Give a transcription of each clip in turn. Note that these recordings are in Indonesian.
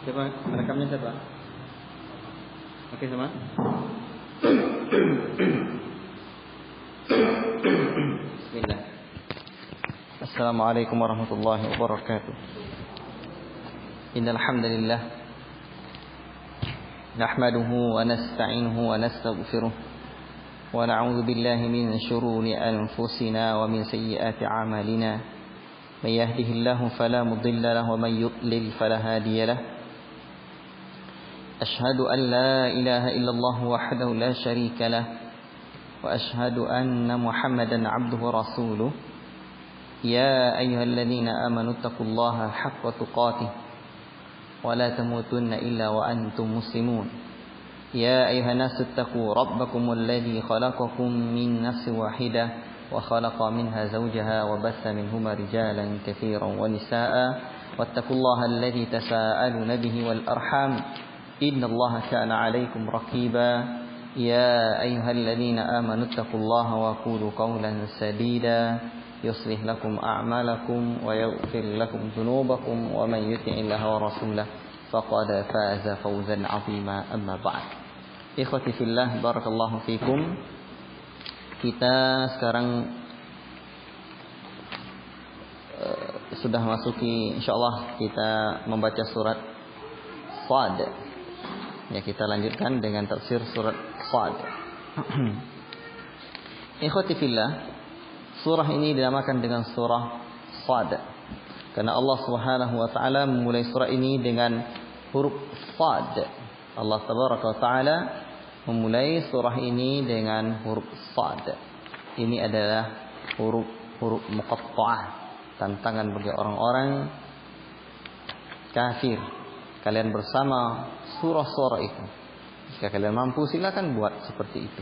Siapa? Rekamnya siapa? Oke sama. Bismillah. Assalamualaikum warahmatullahi wabarakatuh. Innal hamdalillah nahmaduhu wa nasta'inuhu wa nastaghfiruh wa na'udzu billahi min shururi anfusina wa min sayyiati a'malina. May yahdihillahu fala mudilla lahu wa may yudlil fala hadiya lahu. أشهد أن لا إله إلا الله وحده لا شريك له وأشهد أن محمدا عبده ورسوله يا أيها الذين آمنوا اتقوا الله حق تقاته ولا تموتن إلا وأنتم مسلمون يا أيها الناس اتقوا ربكم الذي خلقكم من نفس واحدة وخلق منها زوجها وبث منهما رجالا كثيرا ونساء واتقوا الله الذي تساءلون به والأرحام إن الله كان عليكم رقيبا يا أيها الذين آمنوا اتقوا الله وقولوا قولا سديدا يصلح لكم أعمالكم ويغفر لكم ذنوبكم ومن يطع الله ورسوله فقد فاز فوزا عظيما أما بعد إخوتي في الله بارك الله فيكم. Kita sekarang sudah masuki, insyaallah kita membaca surat Shad. Ya, kita lanjutkan dengan tafsir surat Shad. Ikhwati fillah, surah ini dinamakan dengan surah Shad karena Allah Subhanahu wa taala memulai surah ini dengan huruf Shad. Allah tabaraka wa taala memulai surah ini dengan huruf Shad. Ini adalah huruf muqatta'ah, tantangan bagi orang-orang kafir. Kalian bersama surah-surah itu. Jika kalian mampu silakan buat seperti itu.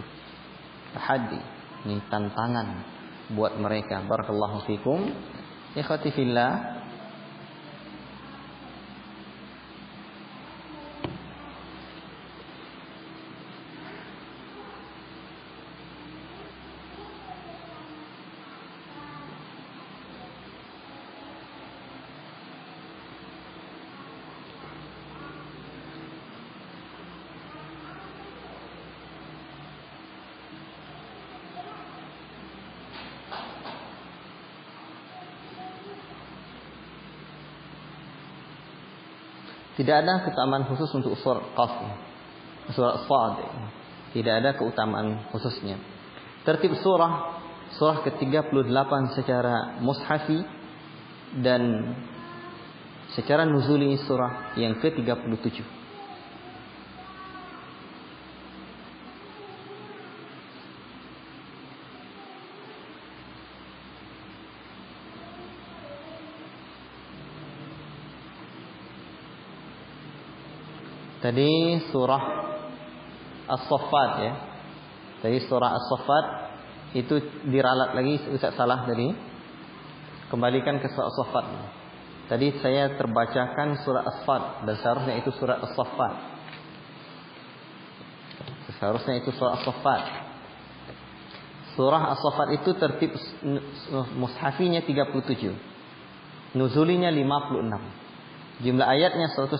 Tahaddi, ini tantangan buat mereka. Barakallahu fikum. Ikhwati fillah. Tidak ada keutamaan khusus untuk surat Qaf, surat Shad. Tidak ada keutamaan khususnya. Tertib surah ke-38 secara mushafi dan secara nuzuli surah yang ke-37. Tadi surah As-Saffat ya. Tadi surah As-Saffat itu diralat lagi, Ustaz salah tadi. Kembalikan ke surah As-Saffat. Tadi saya terbacakan surah As-Saffat dan seharusnya itu surah As-Saffat. Seharusnya itu surah As-Saffat. Surah As-Saffat itu tertib mushafinya 37. Nuzulinya 56. Jumlah ayatnya 182,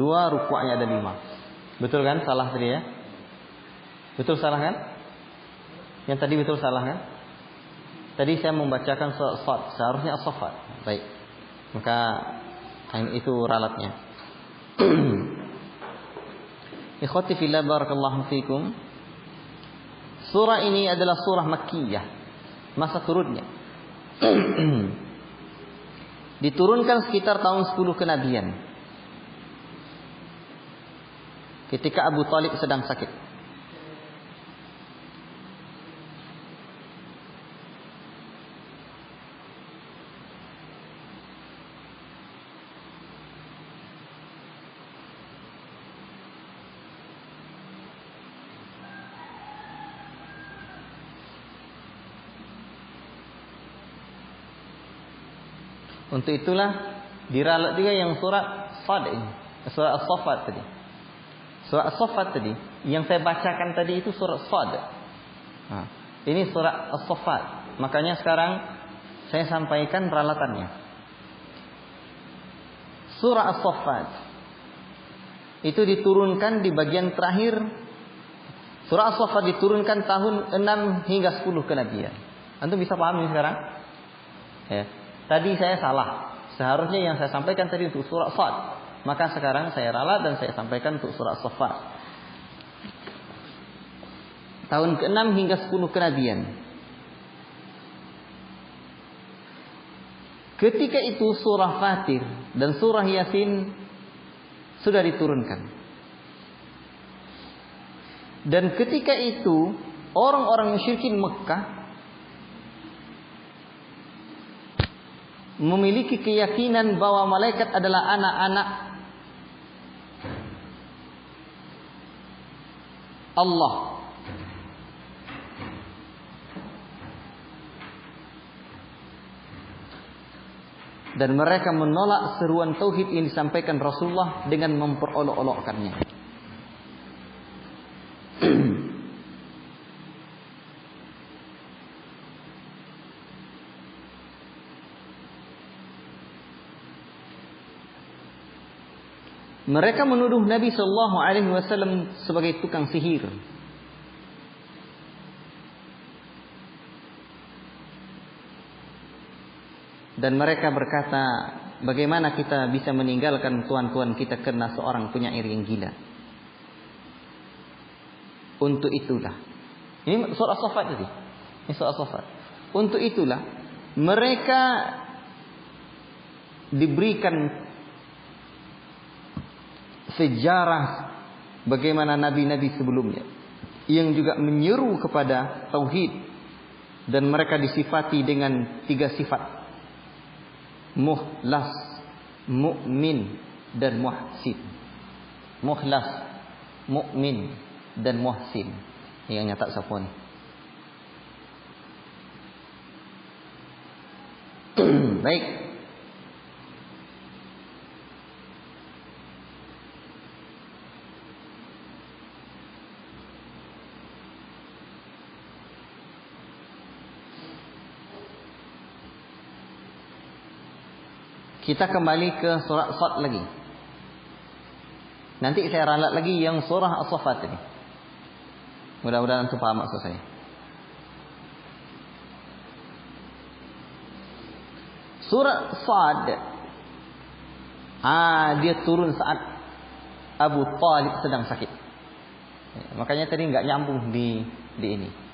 ruku'nya ada 5. Betul kan? Salah tadi ya? Betul salah kan? Yang tadi betul salah kan? Tadi saya membacakan surat Shad, seharusnya As-Saffat. Baik. Maka itu ralatnya. Ikhwati fillah barakallahu fikum. Surah ini adalah surah Makkiyah. Masa turunnya diturunkan sekitar tahun 10 kenabian. Ketika Abu Thalib sedang sakit. Untuk itulah diralat juga yang surat Shad ini, surat As-Saffat tadi. Surat As-Saffat tadi yang saya bacakan tadi itu surat Shad. Ini surat As-Saffat. Makanya sekarang saya sampaikan peralatannya. Surah As-Saffat itu diturunkan di bagian terakhir. Surah As-Saffat diturunkan tahun 6 hingga 10 kenabian. Antum bisa paham ini sekarang? Ya. Tadi saya salah. Seharusnya yang saya sampaikan tadi untuk surah As-Saffat. Maka sekarang saya ralat dan saya sampaikan untuk surah As-Saffat. Tahun ke-6 hingga 10 kenabian. Ketika itu surah Fatir dan surah Yasin sudah diturunkan. Dan ketika itu orang-orang musyrikin Mekah memiliki keyakinan bahwa malaikat adalah anak-anak Allah. Dan mereka menolak seruan tauhid yang disampaikan Rasulullah dengan memperolok-olokkannya. Mereka menuduh Nabi Shallallahu Alaihi Wasallam sebagai tukang sihir. Dan mereka berkata, bagaimana kita bisa meninggalkan tuan-tuan kita karena seorang penyair yang gila? Untuk itulah, ini surah As-Saffat tadi. Ini surah As-Saffat. Untuk itulah mereka diberikan sejarah bagaimana nabi-nabi sebelumnya yang juga menyeru kepada tauhid, dan mereka disifati dengan 3 sifat: mukhlas, mukmin, dan muhsin. Mukhlas, mukmin, dan muhsin. Yang nyata siapa ni? Baik. Kita kembali ke surah As-Saffat lagi. Nanti saya ralat lagi yang surah As-Saffat ini. Mudah-mudahan antum paham maksud saya. Surah Sad, dia turun saat Abu Talib sedang sakit. Makanya tadi nggak nyambung di ini.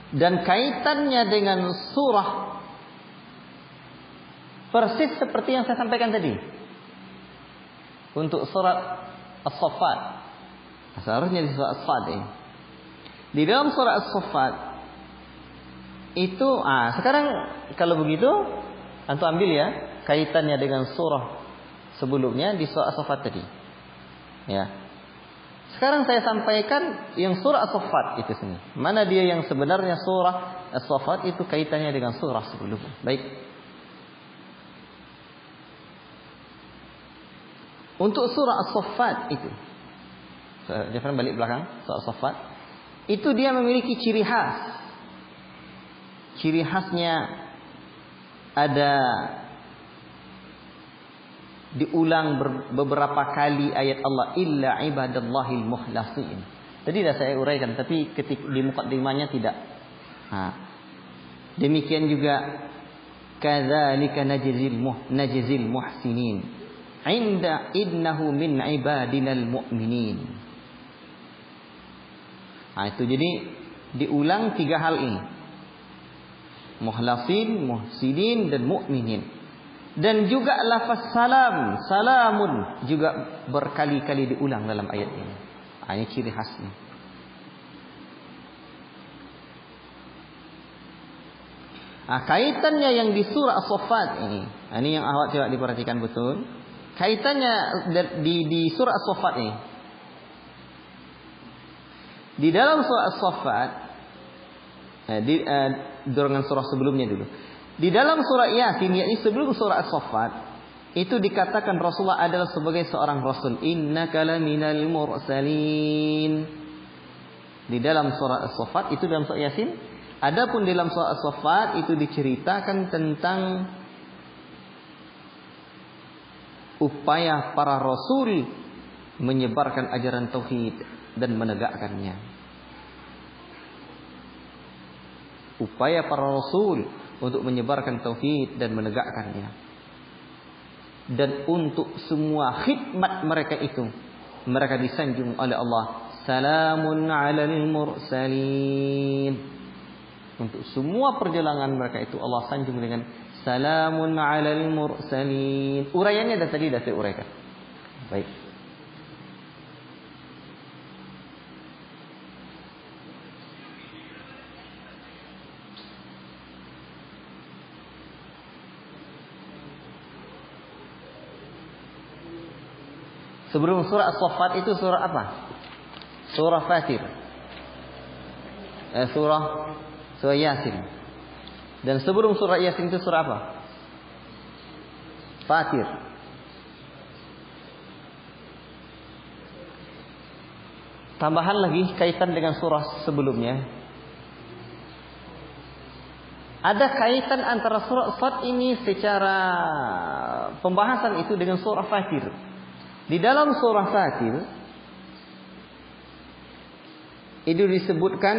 Dan kaitannya dengan surah persis seperti yang saya sampaikan tadi. Untuk surat As-Saffat, seharusnya di surah As-Saffat ini. Di dalam surah As-Saffat itu, sekarang kalau begitu antum ambil ya kaitannya dengan surah sebelumnya di surah As-Saffat tadi. Ya. Sekarang saya sampaikan yang surah As-Saffat itu sini. Mana dia yang sebenarnya surah As-Saffat itu kaitannya dengan surah sebelumnya. Baik. Untuk surah As-Saffat itu, Jafar balik belakang, surah As-Saffat itu dia memiliki ciri khas. Ciri khasnya ada diulang beberapa kali ayat Allah, illa ibadallahil mukhlasin. Tadi dah saya uraikan, tapi ketika di muqaddimahnya tidak. Demikian juga kadzalika najzil muhsinin innahu min ibadinal mu'minin. Itu jadi diulang 3 hal ini. Mukhlasin, muhsinin, dan mu'minin. Dan juga lafaz salam, salamun juga berkali-kali diulang dalam ayat ini. Ini ciri khasnya. Kaitannya yang di surah As-Saffat ini yang awak coba diperhatikan betul. Kaitannya di surah As-Saffat ini. Di dalam surah As-Saffat, dorongan surah sebelumnya dulu. Di dalam surah Yasin, yakni sebelum surah As-Saffat, itu dikatakan Rasulullah adalah sebagai seorang Rasul. Innaka laminal mursalin. Di dalam surah As-Saffat, itu dalam surah Yasin, Adapun dalam surah As-Saffat itu diceritakan tentang upaya para rasul menyebarkan ajaran tauhid dan menegakkannya. Upaya para rasul untuk menyebarkan tauhid dan menegakkannya. Dan untuk semua khidmat mereka itu, mereka disanjung oleh Allah. Salamun 'alal mursalin. Untuk semua perjalanan mereka itu Allah sanjung dengan salamun 'alal mursalin. Uraiannya tadi dah saya uraikan. Baik. Sebelum surah As-Saffat itu surah apa? Surah Fatir. Surah Yasin. Dan sebelum surah Yasin itu surah apa? Fatir. Tambahan lagi kaitan dengan surah sebelumnya. Ada kaitan antara surah Sad ini secara pembahasan itu dengan surah Fatir. Di dalam surah Fatir itu disebutkan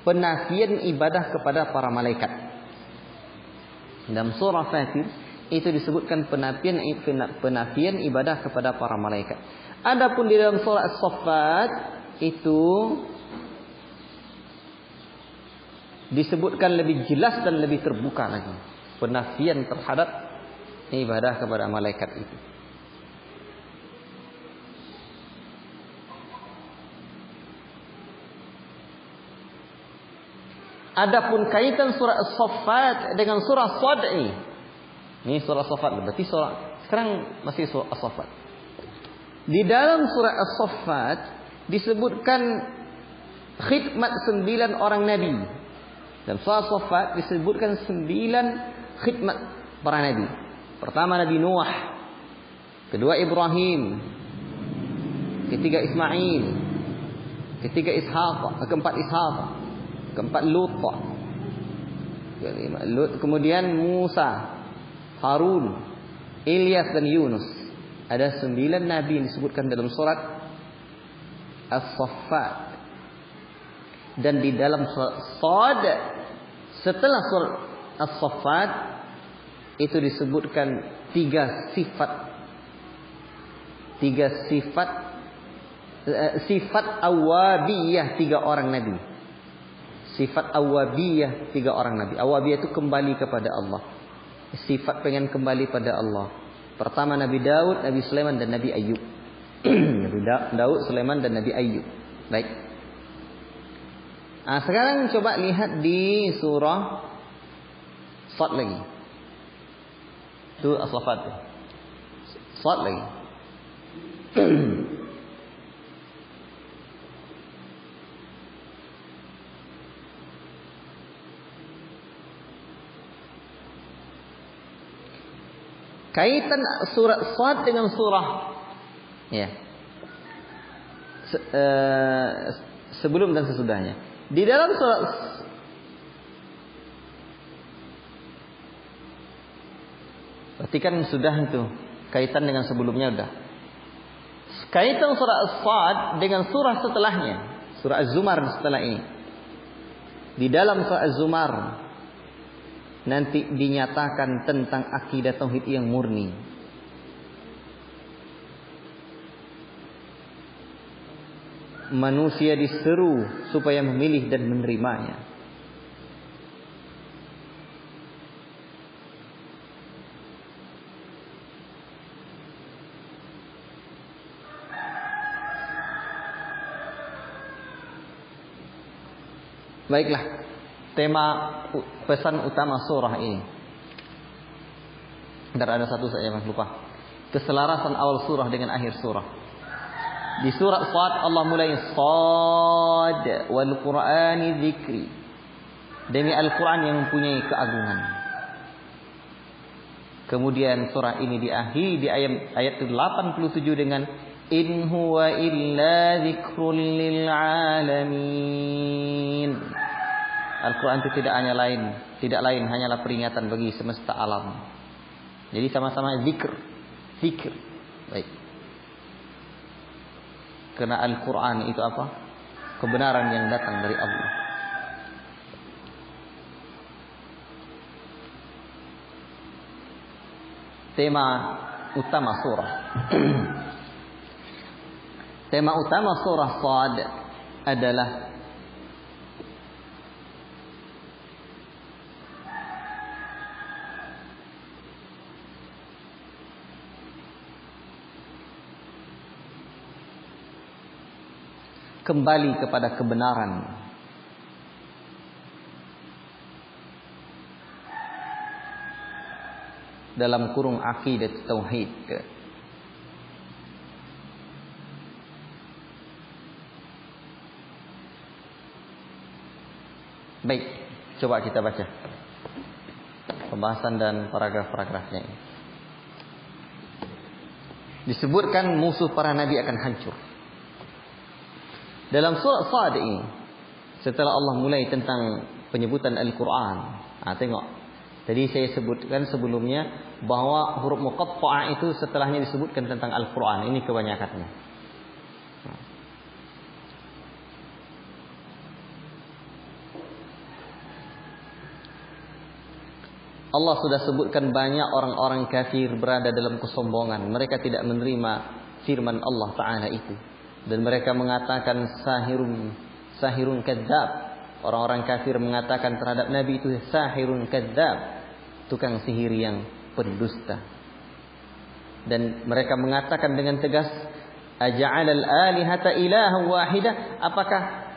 penafian ibadah kepada para malaikat. Dalam surah Fatir itu disebutkan penafian ibadah kepada para malaikat. Adapun di dalam surah As-Saffat itu disebutkan lebih jelas dan lebih terbuka lagi penafian terhadap ibadah kepada malaikat itu. Adapun kaitan surah As-Saffat dengan surah Sad ini surah As-Saffat berarti surah sekarang masih surah As-Saffat. Di dalam surah As-Saffat disebutkan khidmat 9 orang nabi. Dalam surah As-Saffat disebutkan 9 khidmat para nabi. Pertama Nabi Nuh, kedua Ibrahim, ketiga Ismail, ketiga Ishaq, keempat Ishaq, keempat Lut, kemudian Musa, Harun, Ilyas dan Yunus. Ada 9 nabi yang disebutkan dalam surat As-Saffat. Dan di dalam surat Sad setelah surat As-Saffat itu disebutkan 3 sifat awabiyah 3 orang nabi. Sifat awabiyah 3 orang nabi. Awabiyah itu kembali kepada Allah. Sifat pengen kembali pada Allah. Pertama Nabi Daud, Nabi Sulaiman dan Nabi Ayub. Nabi Daud, Sulaiman dan Nabi Ayub. Baik. Nah, sekarang coba lihat di surah Sad lagi. Itu As-Saffat. Sad lagi. Kaitan surat Sad dengan surah sebelum dan sesudahnya. Di dalam surat berarti kan sudah itu kaitan dengan sebelumnya udah. Kaitan surah Sad dengan surah setelahnya, surah Az-Zumar setelah ini. Di dalam surah Az-Zumar nanti dinyatakan tentang akidah tauhid yang murni. Manusia diseru supaya memilih dan menerimanya. Baiklah. Tema pesan utama surah ini. Bentar, ada satu saya yang lupa. Keselarasan awal surah dengan akhir surah. Di surah Sad Allah mulai Sad wal Qur'ani dzikri. Demi Al-Quran yang mempunyai keagungan. Kemudian surah ini diakhiri di ayat 87 dengan in huwa illa dzikrul lil alamin. Al-Quran itu tidak lain hanyalah peringatan bagi semesta alam. Jadi sama-sama zikr. Baik. Karena Al-Quran itu apa? Kebenaran yang datang dari Allah. Tema utama surah. Tema utama surah Shad adalah kembali kepada kebenaran. Dalam kurung akidah tauhid. Baik, coba kita baca pembahasan dan paragraf-paragrafnya ini. Disebutkan musuh para nabi akan hancur. Dalam surah Shad ini, setelah Allah mulai tentang penyebutan Al-Quran, tengok. Tadi saya sebutkan sebelumnya bahwa huruf muqatta'ah itu setelahnya disebutkan tentang Al-Quran. Ini kebanyakannya. Allah sudah sebutkan banyak orang-orang kafir berada dalam kesombongan. Mereka tidak menerima firman Allah Ta'ala itu. Dan mereka mengatakan sahirun kadzab. Orang-orang kafir mengatakan terhadap Nabi itu sahirun kadzab, tukang sihir yang pendusta. Dan mereka mengatakan dengan tegas, aja'alal alihata ilahan wahidah, apakah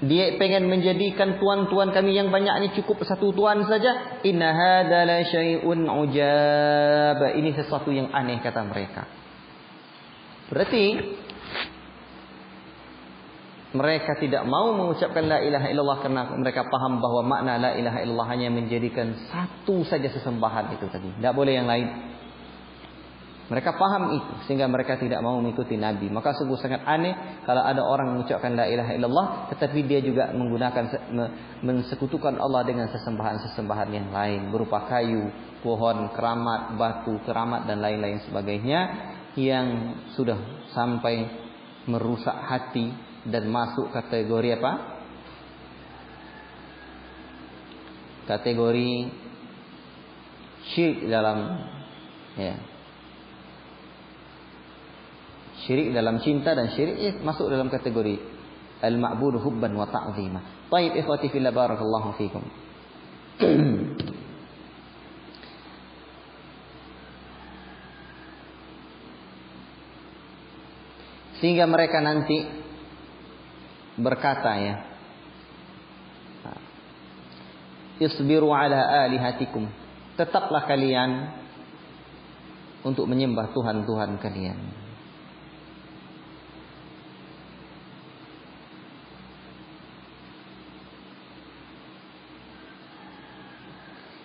dia pengen menjadikan tuan-tuan kami yang banyak ini cukup satu tuan saja? Inna hadza la syai'un ujab. Ini sesuatu yang aneh, kata mereka. Berarti mereka tidak mau mengucapkan la ilaha illallah karena mereka paham bahwa makna la ilaha illallah hanya menjadikan satu saja sesembahan itu tadi. Tidak boleh yang lain. Mereka paham itu sehingga mereka tidak mau mengikuti Nabi. Maka sungguh sangat aneh kalau ada orang mengucapkan la ilaha illallah tetapi dia juga menggunakan mensekutukan Allah dengan sesembahan-sesembahan yang lain berupa kayu, pohon, keramat, batu, keramat dan lain-lain sebagainya yang sudah sampai merusak hati dan masuk kategori apa? Kategori syirik syirik dalam cinta, dan syirik masuk dalam kategori al-ma'budu hubban wa ta'zima. Baik, ikhwati fillah, barakallahu fikum. Sehingga mereka nanti berkata isbiru ala alihatikum, tetaplah kalian untuk menyembah Tuhan-Tuhan kalian.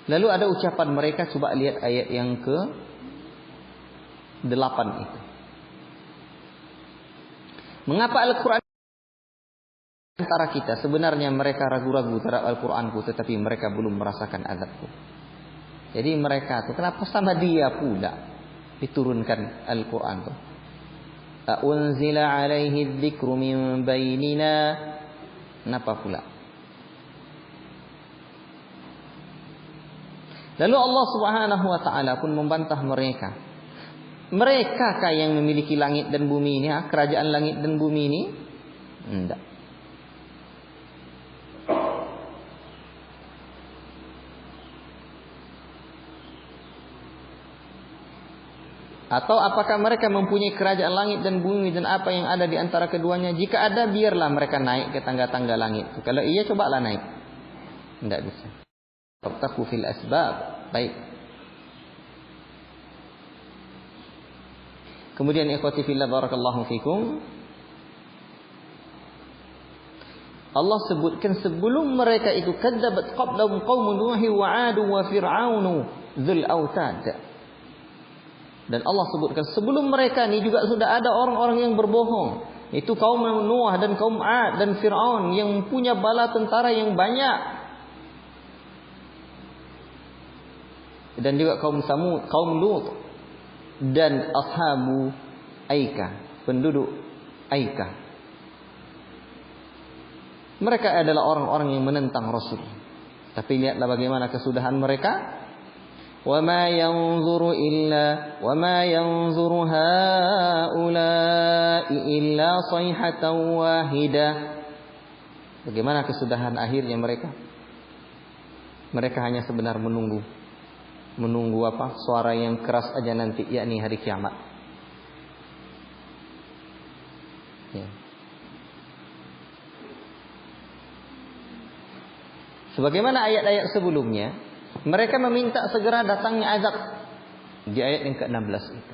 Lalu ada ucapan mereka, coba lihat ayat yang ke-8 itu. Mengapa Al-Quran antara kita? Sebenarnya mereka ragu-ragu terhadap Al-Quranku, tetapi mereka belum merasakan azabku. Jadi mereka itu kenapa sama dia pula diturunkan Al-Quran itu? Unzila alaihi dzikru min bainina. Kenapa pula? Lalu Allah Subhanahu wa taala pun membantah mereka. Mereka yang memiliki langit dan bumi ini, kerajaan langit dan bumi ini? Tidak. Atau apakah mereka mempunyai kerajaan langit dan bumi dan apa yang ada di antara keduanya? Jika ada, biarlah mereka naik ke tangga-tangga langit. Kalau iya, cobalah naik. Tidak bisa. Tabtaku fil asbab. Baik. Kemudian ikhwati fillah, barakallahu fikum, Allah sebutkan sebelum mereka itu kadzabat qablahum qaumun Nuh wa 'ad wa fir'aun dzul autad. Dan Allah sebutkan sebelum mereka ini juga sudah ada orang-orang yang berbohong. Itu kaum Nuh dan kaum Ad dan Fir'aun yang punya bala tentara yang banyak. Dan juga kaum Samud, kaum Lut dan ashabu Aika, penduduk Aika. Mereka adalah orang-orang yang menentang Rasul. Tapi lihatlah bagaimana kesudahan mereka. وَمَا يَنْظُرُ هَؤُلَاءِ إِلَّا صَيْحَةً وَاحِدَةً. Bagaimana kesudahan akhirnya mereka? Mereka hanya sebenar menunggu apa? Suara yang keras aja nanti, yakni hari kiamat. Ya. Sebagaimana ayat-ayat sebelumnya, mereka meminta segera datangnya azab di ayat yang ke-16 itu.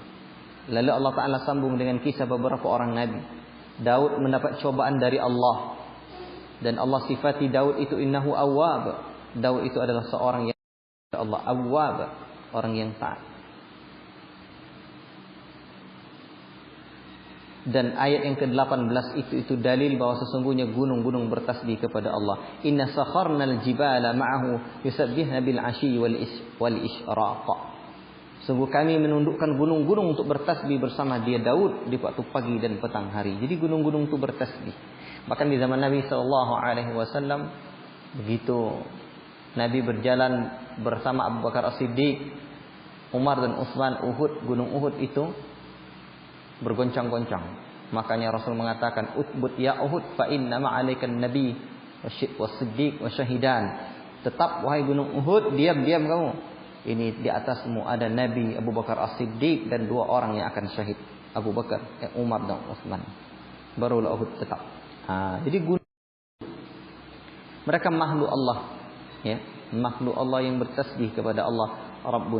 Lalu Allah Ta'ala sambung dengan kisah beberapa orang Nabi. Daud mendapat cobaan dari Allah, dan Allah sifati Daud itu innahu awwab. Daud itu adalah seorang yang Allah awwab, orang yang taat. Dan ayat yang ke-18 itu dalil bahwa sesungguhnya gunung-gunung bertasbih kepada Allah. Inna sakharnal jibala ma'ahu yusabbihna bil 'ashyi wal isyraq. Sungguh kami menundukkan gunung-gunung untuk bertasbih bersama dia Daud di waktu pagi dan petang hari. Jadi gunung-gunung itu bertasbih. Bahkan di zaman Nabi sallallahu alaihi wasallam begitu Nabi berjalan bersama Abu Bakar As-Siddiq, Umar dan Utsman, gunung Uhud itu bergoncang-goncang. Makanya Rasul mengatakan, "Utbut ya Uhud, fa inna ma'alaikan nabi was-siddiq wasyahidan." Tetap wahai gunung Uhud, diam-diam kamu. Ini di atasmu ada Nabi Abu Bakar As-Siddiq dan 2 orang yang akan syahid, Abu Bakar, Umar dan Utsman. Barulah Uhud tetap. Jadi gunung mereka makhluk Allah, ya, makhluk Allah yang bertasbih kepada Allah Rabbul.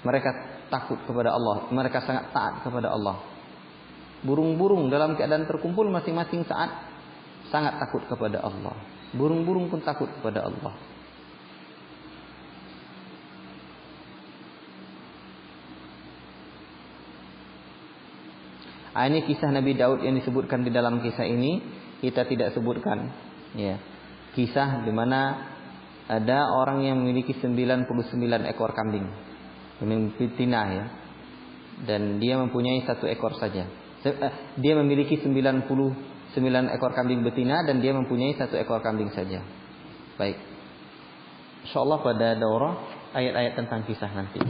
Mereka takut kepada Allah. Mereka sangat taat kepada Allah. Burung-burung dalam keadaan terkumpul masing-masing saat sangat takut kepada Allah. Burung-burung pun takut kepada Allah. Ini kisah Nabi Daud yang disebutkan di dalam kisah ini kita tidak sebutkan. Ya, kisah di mana ada orang yang memiliki 99 ekor kambing. Betina, ya, dan dia mempunyai 1 ekor saja. Dia memiliki 99 ekor kambing betina dan dia mempunyai 1 ekor kambing saja. Baik, insyaallah pada daurah ayat-ayat tentang kisah nanti.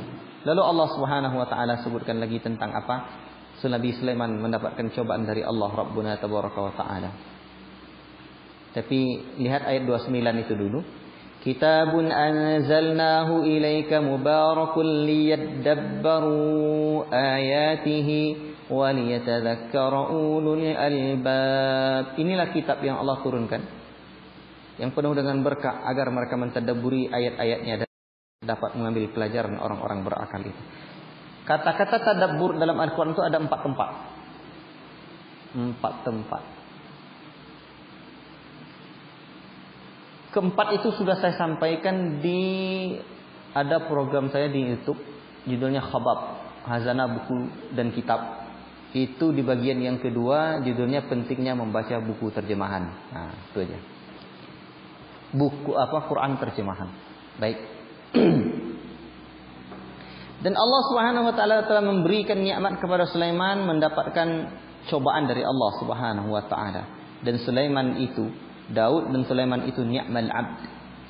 Lalu Allah Subhanahu wa taala sebutkan lagi tentang apa? Nabi Sulaiman mendapatkan cobaan dari Allah Rabbuna tabaraka wa taala. Tapi lihat ayat 29 itu dulu. Kitabun anzalnahu ilaika mubarakun liyadabbaru ayatihi wa liyatadhakkara ulul albab. Inilah kitab yang Allah turunkan, yang penuh dengan berkah agar mereka mentadabburi ayat-ayatnya dan dapat mengambil pelajaran orang-orang berakal itu. Kata-kata tadabbur dalam Al-Quran itu ada 4 tempat. 4 tempat. Keempat itu sudah saya sampaikan di ada program saya di YouTube, judulnya Khabab, Hazanah Buku dan Kitab. Itu di bagian yang kedua, judulnya pentingnya membaca buku terjemahan. Nah, itu aja. Buku Quran terjemahan. Baik. Dan Allah Subhanahu wa taala telah memberikan nikmat kepada Sulaiman, mendapatkan cobaan dari Allah Subhanahu wa taala. Dan Sulaiman itu, Daud dan Sulaiman itu ni'mal 'abd,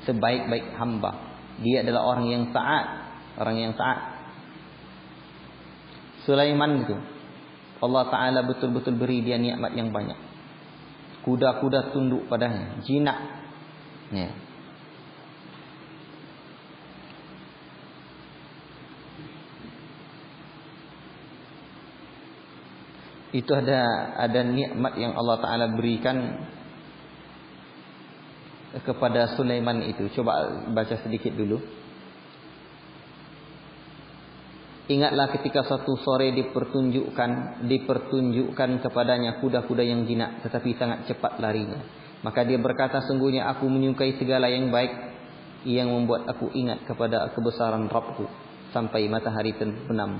sebaik-baik hamba. Dia adalah orang yang taat, Sulaiman itu Allah taala betul-betul beri dia nikmat yang banyak. Kuda-kuda tunduk padanya, jinak. Ya. Itu ada nikmat yang Allah taala berikan kepada Sulaiman itu. Coba baca sedikit dulu. Ingatlah ketika suatu sore dipertunjukkan kepadanya kuda-kuda yang jinak tetapi sangat cepat larinya. Maka dia berkata, sungguhnya aku menyukai segala yang baik yang membuat aku ingat kepada kebesaran Rabbku. sampai matahari terbenam.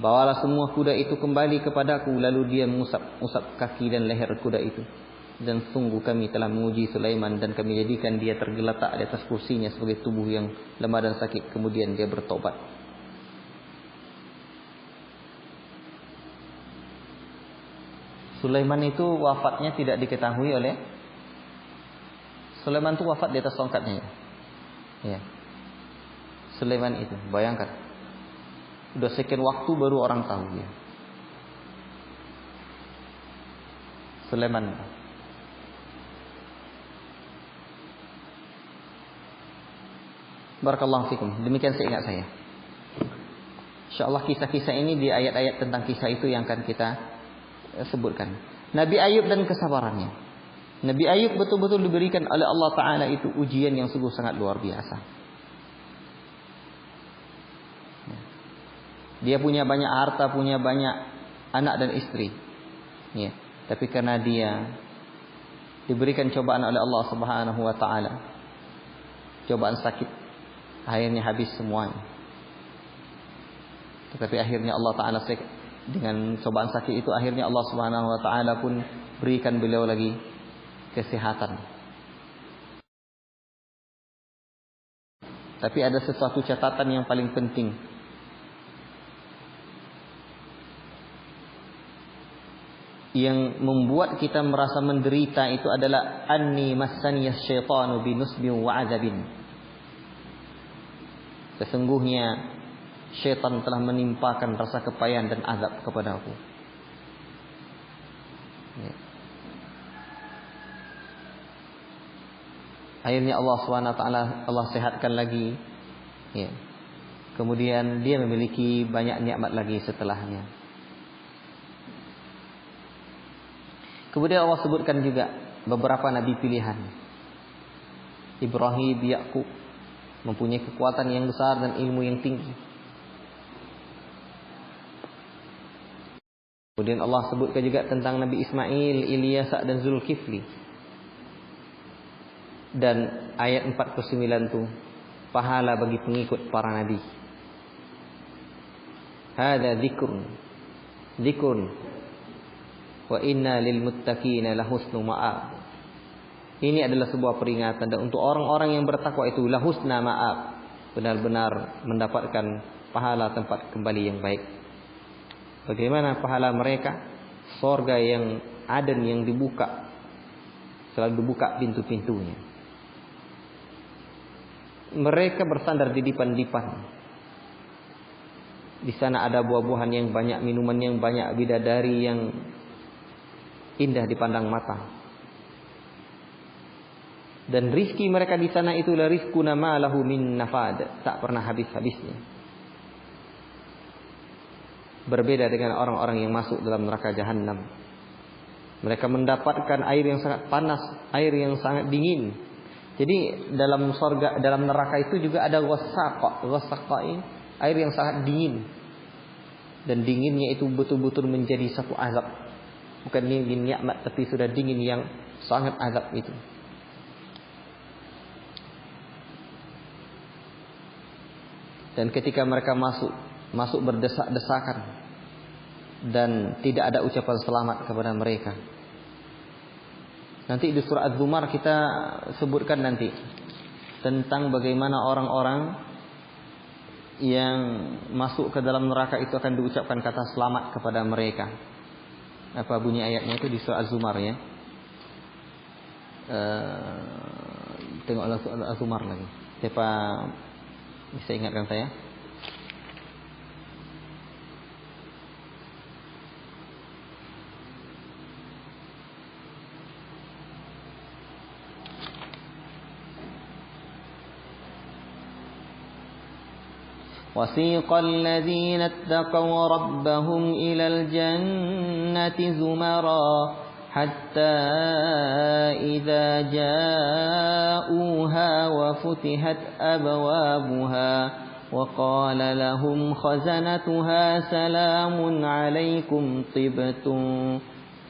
Bawalah semua kuda itu kembali kepadaku. Lalu dia mengusap kaki dan leher kuda itu. Dan sungguh kami telah menguji Sulaiman dan kami jadikan dia tergeletak di atas kursinya sebagai tubuh yang lemah dan sakit. Kemudian dia bertobat. Sulaiman itu wafatnya tidak diketahui oleh Sulaiman itu wafat di atas tongkatnya. Ya. Sulaiman itu, bayangkan. Udah sekian waktu baru orang tahu dia. Sulaiman. Barakallahu fikum. Demikian seingat saya. InsyaAllah kisah-kisah ini di ayat-ayat tentang kisah itu yang akan kita sebutkan. Nabi Ayub dan kesabarannya. Nabi Ayub betul-betul diberikan oleh Allah Ta'ala itu ujian yang sungguh sangat luar biasa. Dia punya banyak harta, punya banyak anak dan istri. Ya. Tapi karena dia diberikan cobaan oleh Allah Subhanahu wa Ta'ala, cobaan sakit, akhirnya habis semuanya. Tetapi akhirnya Allah Ta'ala dengan cobaan sakit itu, akhirnya Allah Subhanahu wa Ta'ala pun berikan beliau lagi kesehatan. Tapi ada sesuatu catatan yang paling penting. Yang membuat kita merasa menderita itu adalah anni massaniyas syaitanu binusbin wa azabin. Sesungguhnya syaitan telah menimpakan rasa kepayahan dan azab kepadaku. Ya. Akhirnya Allah SWT Allah sehatkan lagi. Ya. Kemudian dia memiliki banyak nikmat lagi setelahnya. Kemudian Allah sebutkan juga beberapa nabi pilihan. Ibrahim, Yakub mempunyai kekuatan yang besar dan ilmu yang tinggi. Kemudian Allah sebutkan juga tentang Nabi Ismail, Ilyas dan Zulkifli. Dan ayat 49 itu pahala bagi pengikut para nabi. Hada dzikrun wa inna lil muttaqina lahusnu ma'ab. Ini adalah sebuah peringatan, dan untuk orang-orang yang bertakwa itu lahusna ma'ab, benar-benar mendapatkan pahala tempat kembali yang baik. Bagaimana pahala mereka? Surga yang aden yang dibuka, selalu dibuka pintu-pintunya. Mereka bersandar di dipan-dipan. Di sana ada buah-buahan yang banyak, minuman yang banyak, bidadari yang indah dipandang mata. Dan rizki mereka di sana itulah rizquna ma lahu min nafad, tak pernah habis-habisnya. Berbeda dengan orang-orang yang masuk dalam neraka jahanam. Mereka mendapatkan air yang sangat panas, air yang sangat dingin. Jadi dalam surga, dalam neraka itu juga ada ghassaqa, air yang sangat dingin. Dan dinginnya itu betul-betul menjadi satu azab. Bukan dingin nikmat, tapi sudah dingin yang sangat azab itu. Dan ketika mereka masuk berdesak-desakan dan tidak ada ucapan selamat kepada mereka. Nanti di surah Az-Zumar kita sebutkan nanti tentang bagaimana orang-orang yang masuk ke dalam neraka itu akan diucapkan kata selamat kepada mereka. Apa bunyi ayatnya itu di surah Az-Zumar ya? Tengok Az-Zumar lagi. Siapa bisa ingatkan saya? وَسِيقَ الَّذِينَ اتَّقَوْا رَبَّهُمْ إِلَى الْجَنَّةِ زُمَرًا حَتَّى إِذَا جَاءُوهَا وَفُتِحَتْ أَبْوَابُهَا وَقَالَ لَهُمْ خَزَنَتُهَا سَلَامٌ عَلَيْكُمْ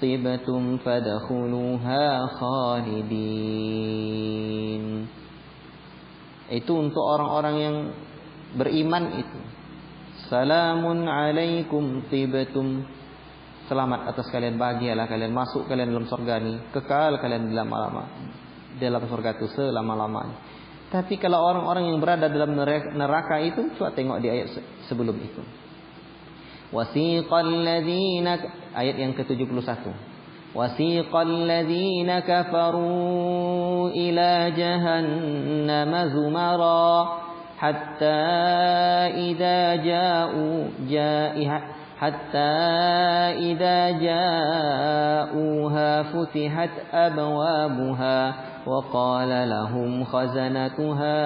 طِبْتُمْ فَادْخُلُوهَا خَالِدِينَ. Itu untuk orang-orang yang beriman itu. Salamun alaikum tibtum. Selamat atas kalian, bahagialah kalian, masuk kalian dalam surga ini, kekal kalian dalam surga itu selama-lamanya. Tapi kalau orang-orang yang berada dalam neraka itu, coba tengok di ayat sebelum itu. Wasiqal ladzina, ayat yang ke-71. Wasiqal ladzina kafaru ila jahannam zumara hatta idza ja'uha futihat abwabuha wa qala lahum khazanatuha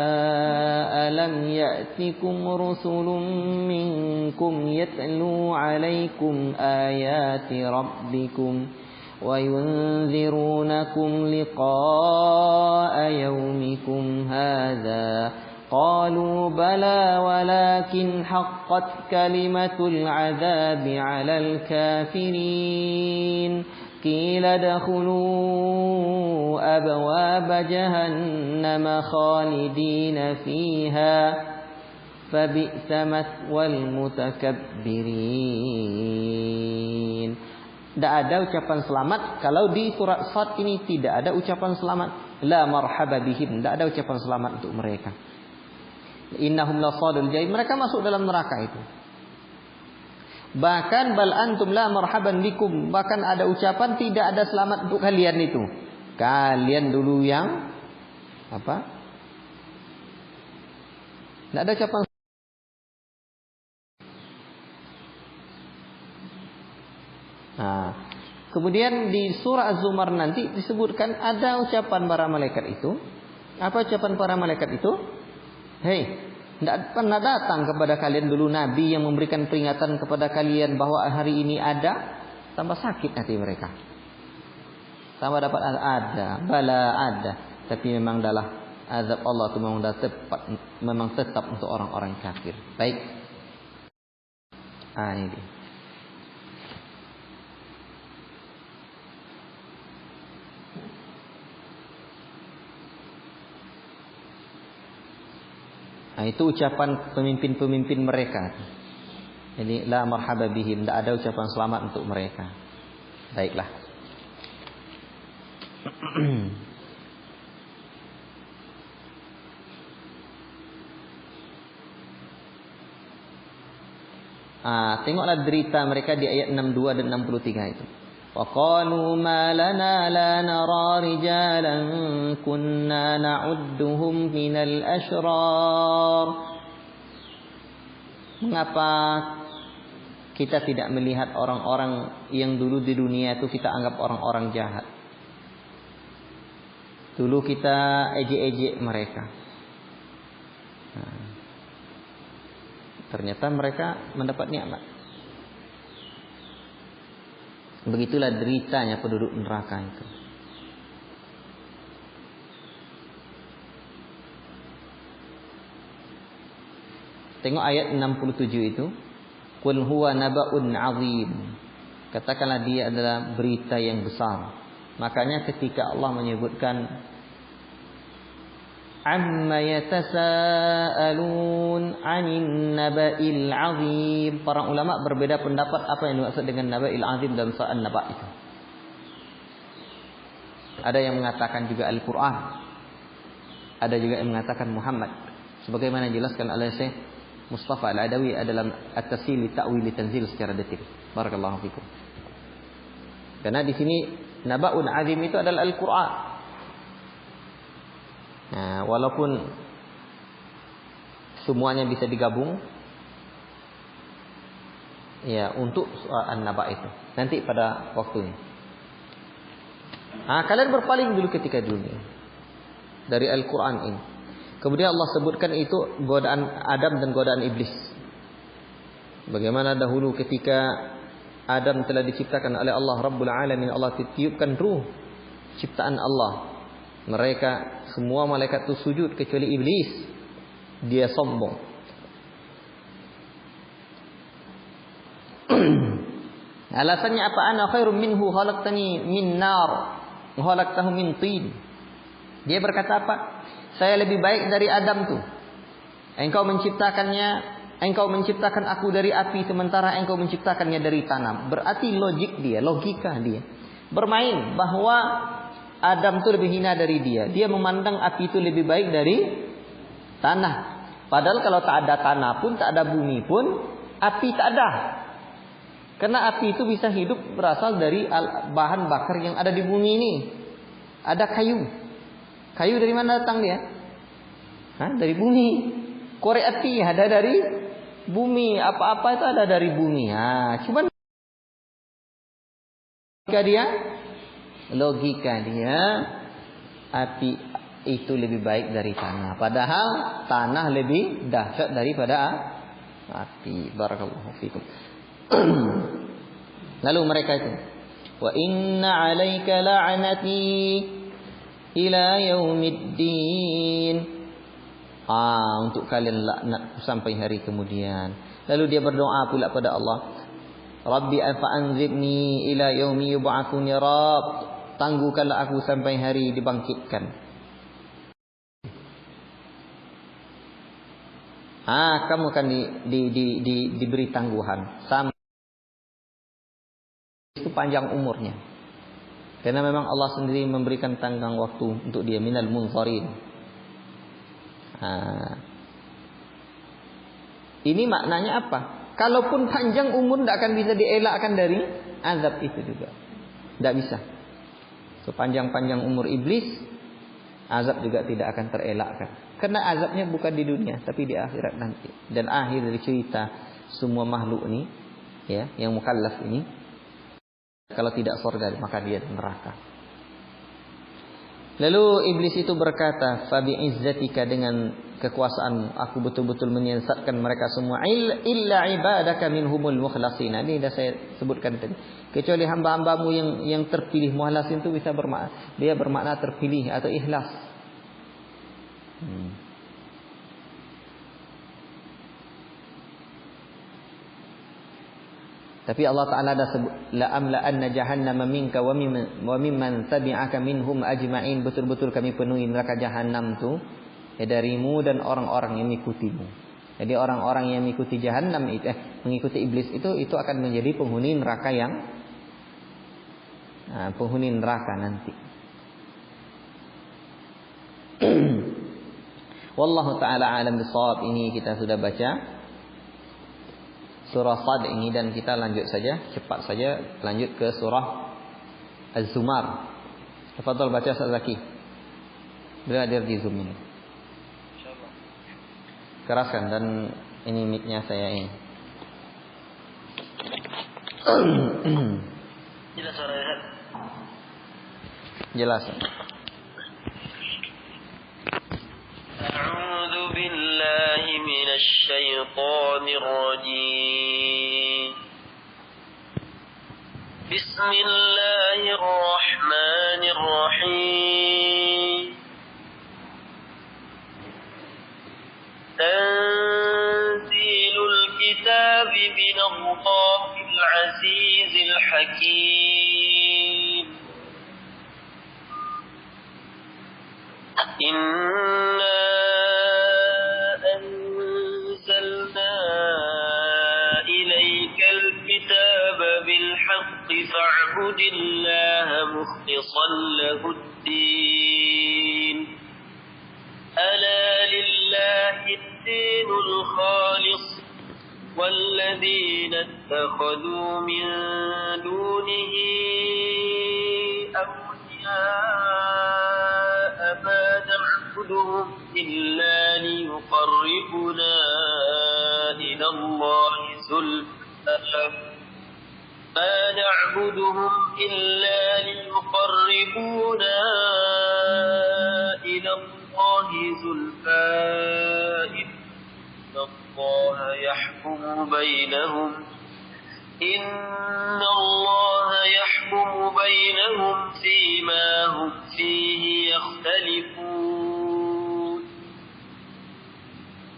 alam ya'tikum rusulun minkum yatlu 'alaykum ayati rabbikum wa yunzirunakum liqa'a yawmikum hadza. قالوا بلى ولكن حقت كلمة العذاب على الكافرين قيل ادخلوا أبواب جهنم خالدين فيها فبئس مثوى المتكبرين. Tidak ada ucapan selamat. Kalau di surat Sad ini tidak ada ucapan selamat. La marhaba bihim. Tidak ada ucapan selamat untuk mereka. Innahum lasadul jahim. Mereka masuk dalam neraka itu. Bahkan bal antum la marhaban bikum. Bahkan ada ucapan tidak ada selamat untuk kalian itu. Kalian dulu yang apa? Tidak ada ucapan. Nah, kemudian di surah Az-Zumar nanti disebutkan ada ucapan para malaikat itu. Apa ucapan para malaikat itu? Hei, tidak pernah datang kepada kalian dulu Nabi yang memberikan peringatan kepada kalian bahwa hari ini ada. Tambah sakit hati mereka. Tambah dapat ada, bala ada. Tapi memang adalah azab Allah itu memang tetap untuk orang-orang kafir. Baik. Ini dia. Nah, itu ucapan pemimpin-pemimpin mereka. Jadi la marhaba bihim, tidak ada ucapan selamat untuk mereka. Baiklah. Tengoklah derita mereka di ayat 62 dan 63 itu. وَقَالُوا مَا لَنَا لَا نَرَى رِجَالًا كُنَّا نَعُدُّهُمْ مِنَ الْأَشْرَارِ. Mengapa kita tidak melihat orang-orang yang dulu di dunia itu kita anggap orang-orang jahat. Dulu kita ejek-ejek mereka. Ternyata mereka mendapat nikmat. Begitulah deritanya penduduk neraka itu. Tengok ayat 67 itu. Qul huwa naba'un 'azim. Katakanlah dia adalah berita yang besar. Makanya ketika Allah menyebutkan amma yatasaalun 'anil naba'il 'azim. Para ulama berbeda pendapat apa yang dimaksud dengan naba'il 'azim dalam surah An-Naba itu. Ada yang mengatakan juga Al-Qur'an. Ada juga yang mengatakan Muhammad. Sebagaimana dijelaskan oleh Syekh Mustafa Al-Adawi dalam At-Tafsir li Ta'wil Tanzil secara detail. Barakallahu fikum. Karena di sini naba'un 'azim itu adalah Al-Qur'an. Nah, walaupun semuanya bisa digabung ya untuk An-Naba itu nanti pada waktunya. Kalian berpaling dulu ketika dunia dari Al-Quran ini. Kemudian Allah sebutkan itu godaan Adam dan godaan iblis. Bagaimana dahulu ketika Adam telah diciptakan oleh Allah Rabbul Alamin, Allah tiupkan ruh ciptaan Allah. Mereka semua malaikat itu sujud kecuali iblis. Dia sombong. Alasannya apa? Ana khairum minhu khalaqtani min nar wa khalaqtahu min tin. Dia berkata apa? Saya lebih baik dari Adam tuh. Engkau menciptakannya engkau menciptakan aku dari api sementara engkau menciptakannya dari tanah. Berarti logika dia bermain bahwa Adam itu lebih hina dari dia. Dia memandang api itu lebih baik dari tanah. Padahal kalau tak ada tanah pun, tak ada bumi pun, api tak ada. Karena api itu bisa hidup berasal dari bahan bakar yang ada di bumi ini. Ada kayu. Kayu dari mana datang dia? Dari bumi. Korek api ada dari bumi. Apa-apa itu ada dari bumi. Cuman logika dia api itu lebih baik dari tanah. Padahal tanah lebih dahsyat daripada api. Barakallahu fikum. Lalu mereka itu, wa inna 'alaika la'nati ila yaumiddin. Untuk kalian laknat sampai hari kemudian. Lalu dia berdoa pula pada Allah, Rabbi fa'anzirni ila yaumi yub'atsun ya Rabb, tangguhkanlah aku sampai hari dibangkitkan. Kamu akan diberi tangguhan sampai itu panjang umurnya. Karena memang Allah sendiri memberikan tanggang waktu untuk dia, minal munzarin. Ini maknanya apa? Kalaupun panjang umur tidak akan bisa dielakkan dari azab itu juga. Tidak bisa. Sepanjang-panjang umur iblis, azab juga tidak akan terelakkan. Karena azabnya bukan di dunia, tapi di akhirat nanti. Dan akhir dari cerita semua makhluk ini, ya, yang mukallaf ini, kalau tidak surga maka dia di neraka. Lalu iblis itu berkata, "Fabi izzatika, dengan kekuasaan aku betul-betul menyesatkan mereka semua, illa ibadaka minhumul mukhlasin." Ini dah saya sebutkan tadi. Kecuali hamba-hambamu yang terpilih. Mukhlasin itu bisa bermakna terpilih atau ikhlas. Tapi Allah Ta'ala dah sebut, la amla'anna jahannama minka wa mimman tabi'aka minhum ajma'in. Betul-betul kami penuhi neraka jahannam tu, darimu dan orang-orang yang mengikutimu. Jadi orang-orang yang mengikuti jahannam itu, mengikuti iblis itu akan menjadi penghuni neraka penghuni neraka nanti. Wallahu ta'ala alam bisawab. Ini kita sudah baca surah Sad ini, dan kita lanjut saja, cepat saja lanjut ke surah Az-Zumar. Tafadhal baca Ustaz Zaki. Beliau hadir di Zoom ini. Keraskan, dan ini mic-nya saya ini. Jelas suaranya? Jelas. A'udzu billahi minasy syaithanir rajim. Bismillahirrahmanirrahim. Tanzilul kitabi minallahil azizil hakim. Inna anzalna ilaykal kitaba bil haqqi fa'budillaha mukhlishan lahuddin. Ala lillahiddinul khalis والذين اتخذوا من دونه أولياء ما نعبدهم إلا ليقربونا إلى الله زلفى ما نعبدهم إلا ليقربونا إلى الله زلفى الله يحكم بينهم إن الله يحكم بينهم فيما هم فيه يختلفون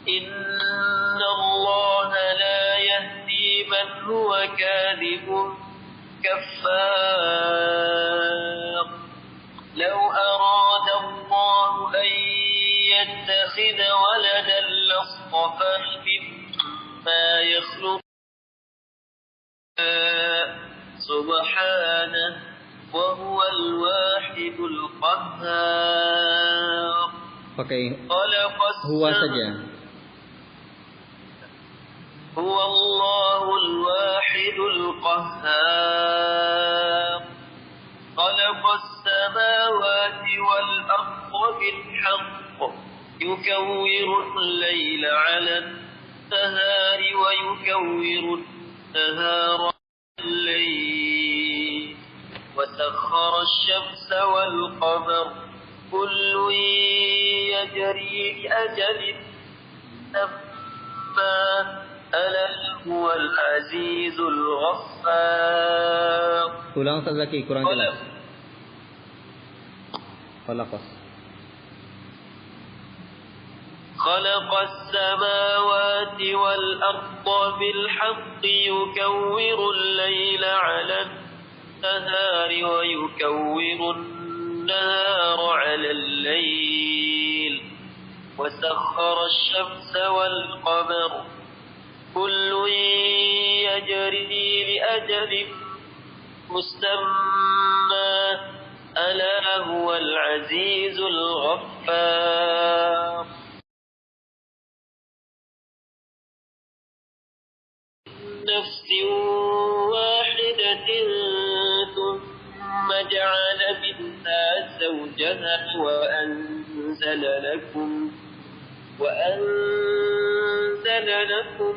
إن الله لا يهدي من هو كاذب كفار لو أراد الله أن يتخذ ولدا لاصطفى الواحد القهار. Pakai huwa saja. هو الله الواحد القهار خلق السماوات والأرض بالحق يكور الليل على النهار ويكور النهار على الليل وسخر الشمس والقمر كل يجري لأجل مسمى ألا هو العزيز الغفار. Ulang sekali lagi, kurang jelas. خلق السماوات والأرض بالحق يكور الليل على النهار ويكور النهار على الليل وسخر الشمس والقمر كل يجري لأجل مسمى ألا هو العزيز الغفار. نفس واحدة ثم جعل منها زوجها وأنزل لكم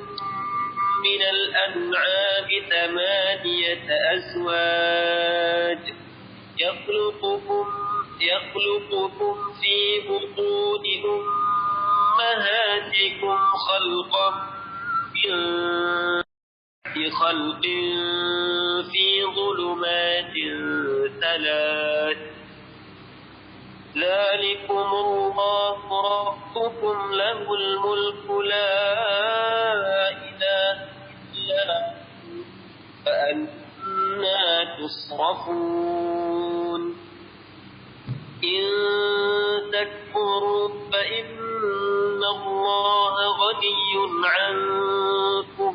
من الأنعام 8 أزواج يخلقكم في بطون أمهاتكم خلقا من خلق في ظلمات 3 ذلكم الله ربكم له الملك لا إله إلا هو فأنى تصرفون. إن تكفروا فإن الله غني عنكم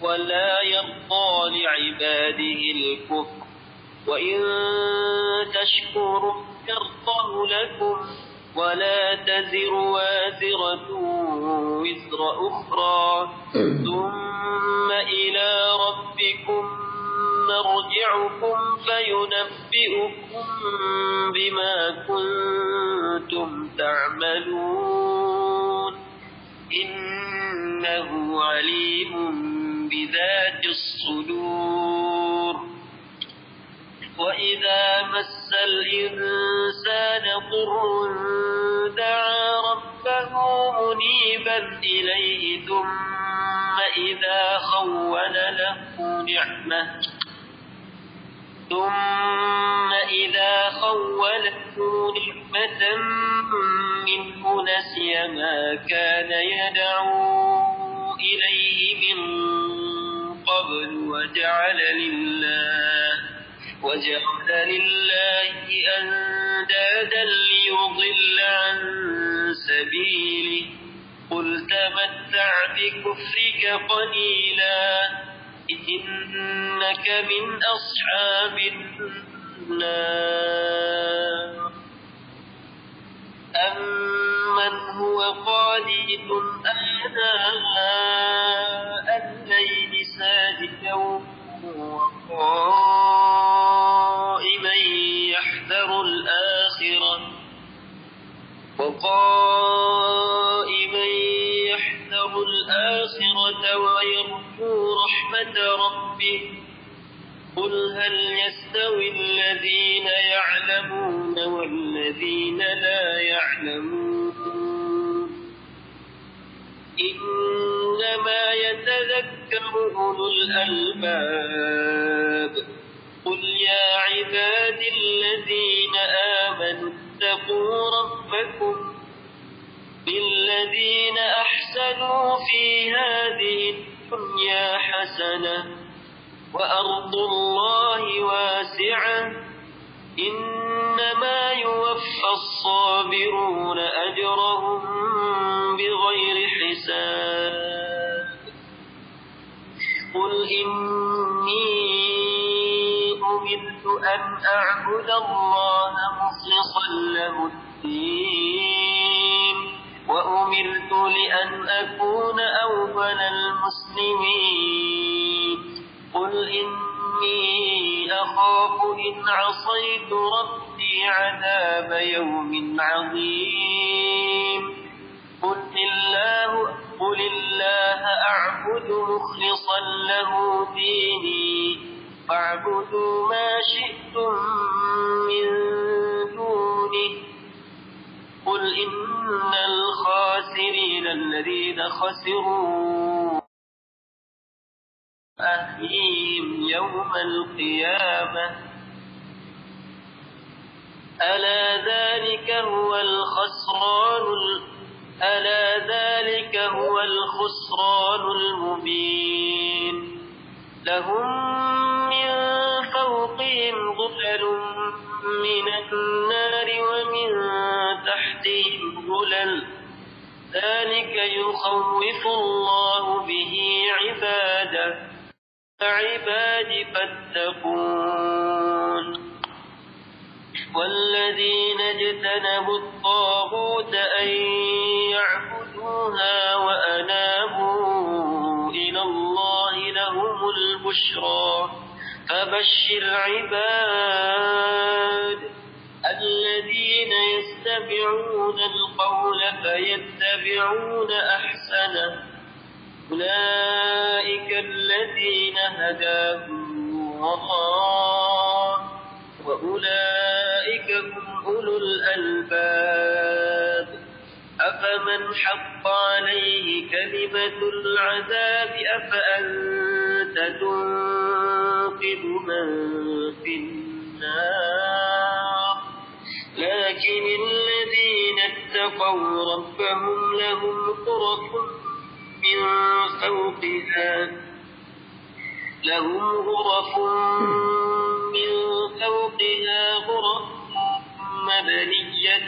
ولا يرضى لعباده الكفر وإن تشكروا يرضه لكم ولا تزر وازرة وزر أخرى ثم إلى ربكم مرجعكم فينبئكم بما كنتم تعملون إنه عليم بذات الصدور. وإذا مس الإنسان ضر دعا ربه منيبا إليه ثم إذا خوله نعمة منه نسي ما كان يدعو إليه من قبل وجعل لله أندادا ليضل عن سبيله قل تمتع بكفرك قليلا إنك من أصحاب النار. أمن هو قانت آناء الليل ساجدا وقائما يحذر الآخرة ويرجو رحمة ربه قل هل يستوي الذين يعلمون والذين لا يعلمون إنما يتذكر أولو الألباب. قل يا عبادي الذين آمنوا اتقوا ربكم للذين أحسنوا في هذه الدنيا حسنة وأرض الله واسعة إنما يوفى الصابرون أجرهم بغير حساب. قل إني أمرت أن أعبد الله مخلصا له الدين وأمرت لأن أكون أول المسلمين قل إني أخاف إن عصيت ربي عذاب يوم عظيم قل الله أعبد مخلصا له ديني فاعبدوا ما شئتم من دونه قل إن الخاسرين الذين خسروا أهليهم يوم القيامة ألا ذلك هو الخسران المبين لهم من فوقهم ظلل من النار ومن تحتهم ظلل ذلك يخوف الله به عبادي فاتقون والذين اجتنبوا الطاغوت أن يعبدوها وأنابوا إلى الله لهم البشرى فبشر عباد الذين يستمعون القول فيتبعون أحسنه أولئك الذين هداهم الله وأولئك هم أولو الألباب أفمن حق عليه كلمة العذاب أفأنت تنقذ من في النار لكن الذين اتقوا ربهم لهم غرف من فوقها غرف مبنية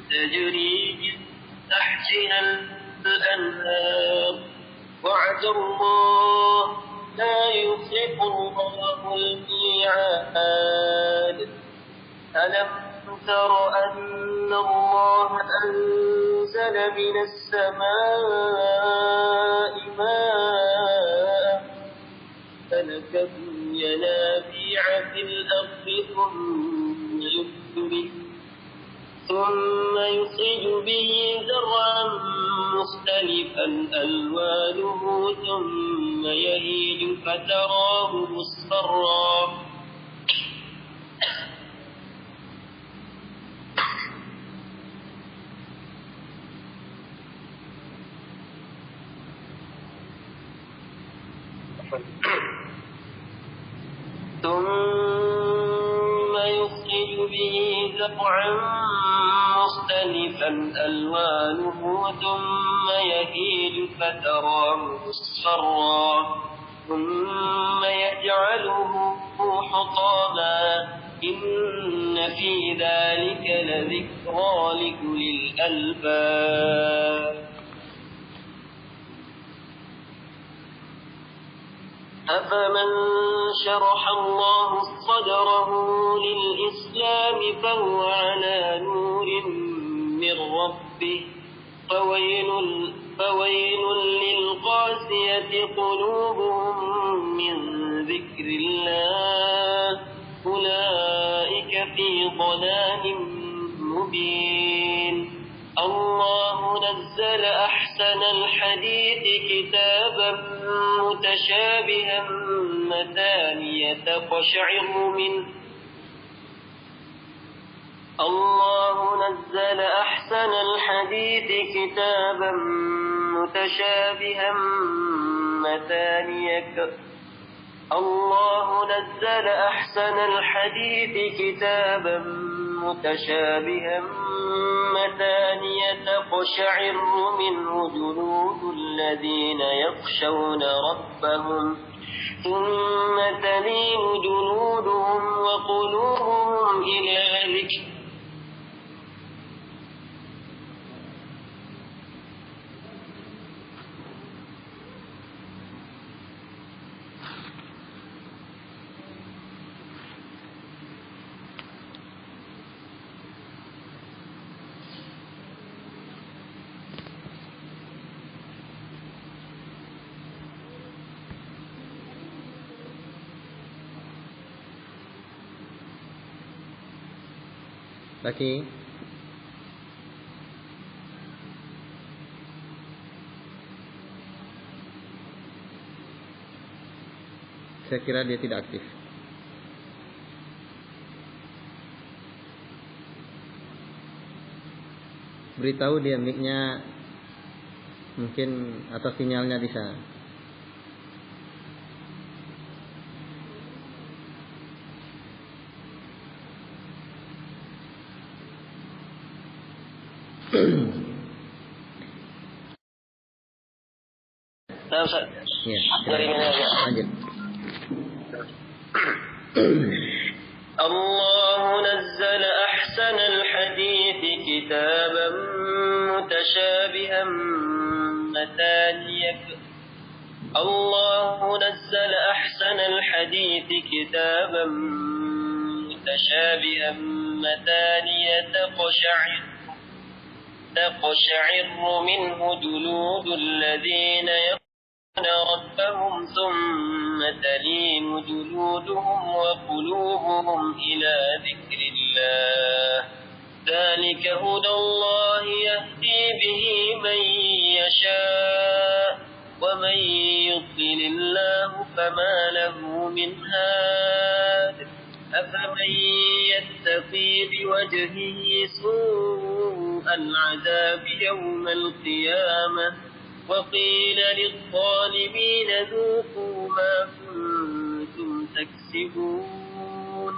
تجري من تحتها الأنهار وعد الله لا يخلف الله الميعاد ألم تر أن الله أنزل من السماء ماء فنكبوا ينابيع في الأرض ثم يخرج به زرعا مختلفا ألوانه ثم يهيج فتراه مصفرا ثم يخرج به زرعا مختلفا ألوانه ثم يهيج فتراه مصفرا ثم يجعله حطاما إن في ذلك لذكرى لأولي الألباب أفمن شرح الله صدره للإسلام فهو على نور من ربه فويل للقاسية قلوبهم من ذكر الله أولئك في ضلال مبين الله نزل أحسن الحديث كتابا متشابها مثانية تقشعر منه جلود الذين يخشون ربهم ثم تلين جلودهم وقلوبهم إلى ذكر Laki. Saya kira dia tidak aktif. Beritahu dia mic-nya mungkin atau sinyalnya di sana. Nah, Ustaz. Ya, Dari mana aja? lanjut. الله نزل أحسن الحديث كتابا متشابها مثانية الله نزل أحسن الحديث كتابا متشابها مثانية تقشعر منه جلود الذين ربهم ثم تلين جلودهم وقلوبهم إلى ذكر الله ذلك هدى الله يهدي به من يشاء ومن يضلل الله فما له من هاد أفمن يتقي بوجهه سوء العذاب يوم القيامة وقيل للظالمين ذوقوا ما كنتم تكسبون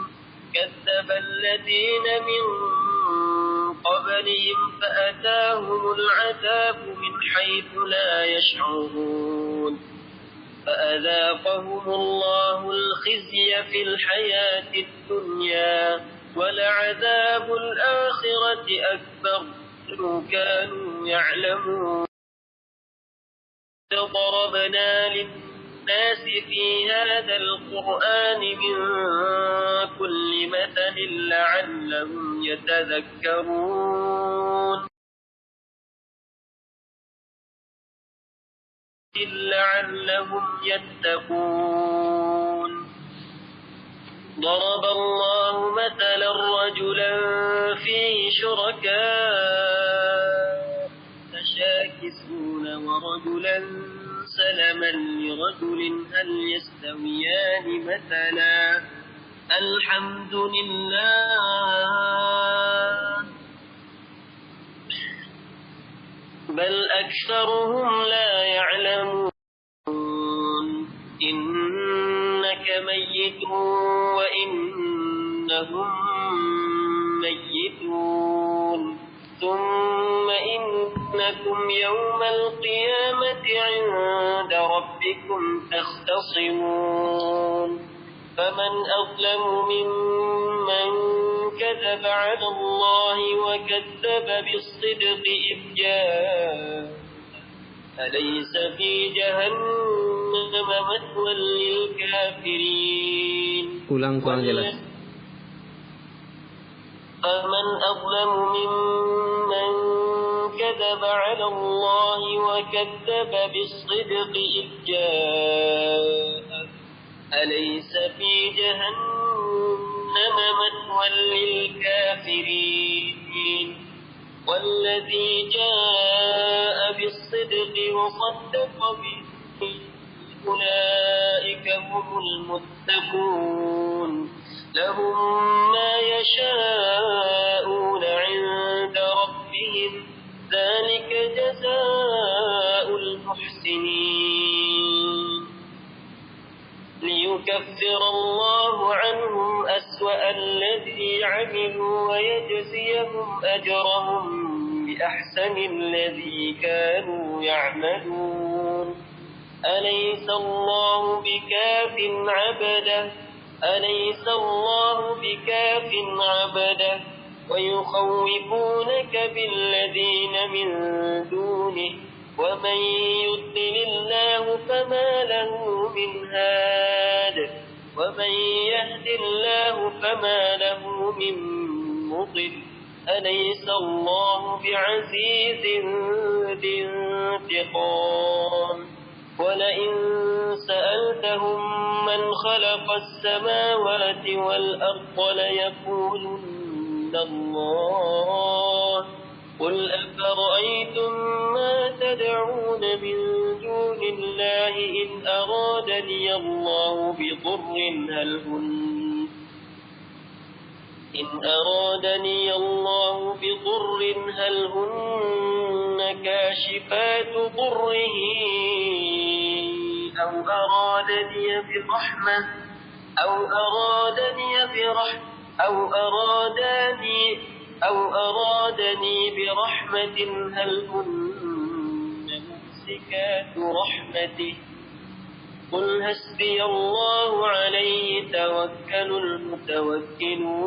كذب الذين من قبلهم فأتاهم العذاب من حيث لا يشعرون فأذاقهم الله الخزي في الحياة الدنيا ولعذاب الآخرة أكبر لو كانوا يعلمون ضربنا للناس في هذا القرآن من كل مثل لعلهم يتذكرون لعلهم يتقون ضرب الله مثلا رجلا فيه شركاء متشاكسون ورجلا سلما لرجل هل يستويان مثلا الحمد لله بل أكثرهم لا يعلمون إنك ميت وإنهم ميتون ثم إنكم يوم القيامة عند ربكم تختصمون فمن أظلم ممن كذب على الله وكذب بالصدق إذ جاء أليس في جهنم مثوى للكافرين jelas. فمن أظلم ممن كذب على الله وكذب بالصدق إذ جاء أليس في جهنم مثوى للكافرين والذي جاء بالصدق وصدق به أولئك هم المتقون لهم ما يشاءون عند ربهم ذلك جزاء المحسنين ليكفر الله عنهم أسوأ الذي عملوا ويجزيهم أجرهم بأحسن الذي كانوا يعملون أليس الله بكاف عبده أليس الله بكاف عبده ويخوفونك بالذين من دونه ومن يضلل الله فما له من هاد ومن يهد الله فما له من مضل أليس الله بعزيز ذي انتقام ولئن سألتهم من خلق السماوات والأرض ليقولن عند الله قل أفرأيتم ما تدعون من دون الله إن أرادني الله بضر هل هن كاشفات ضره أو أرادني برحمة هل هن ممسكات رحمته قل حسبي الله عليه توكل المتوكلون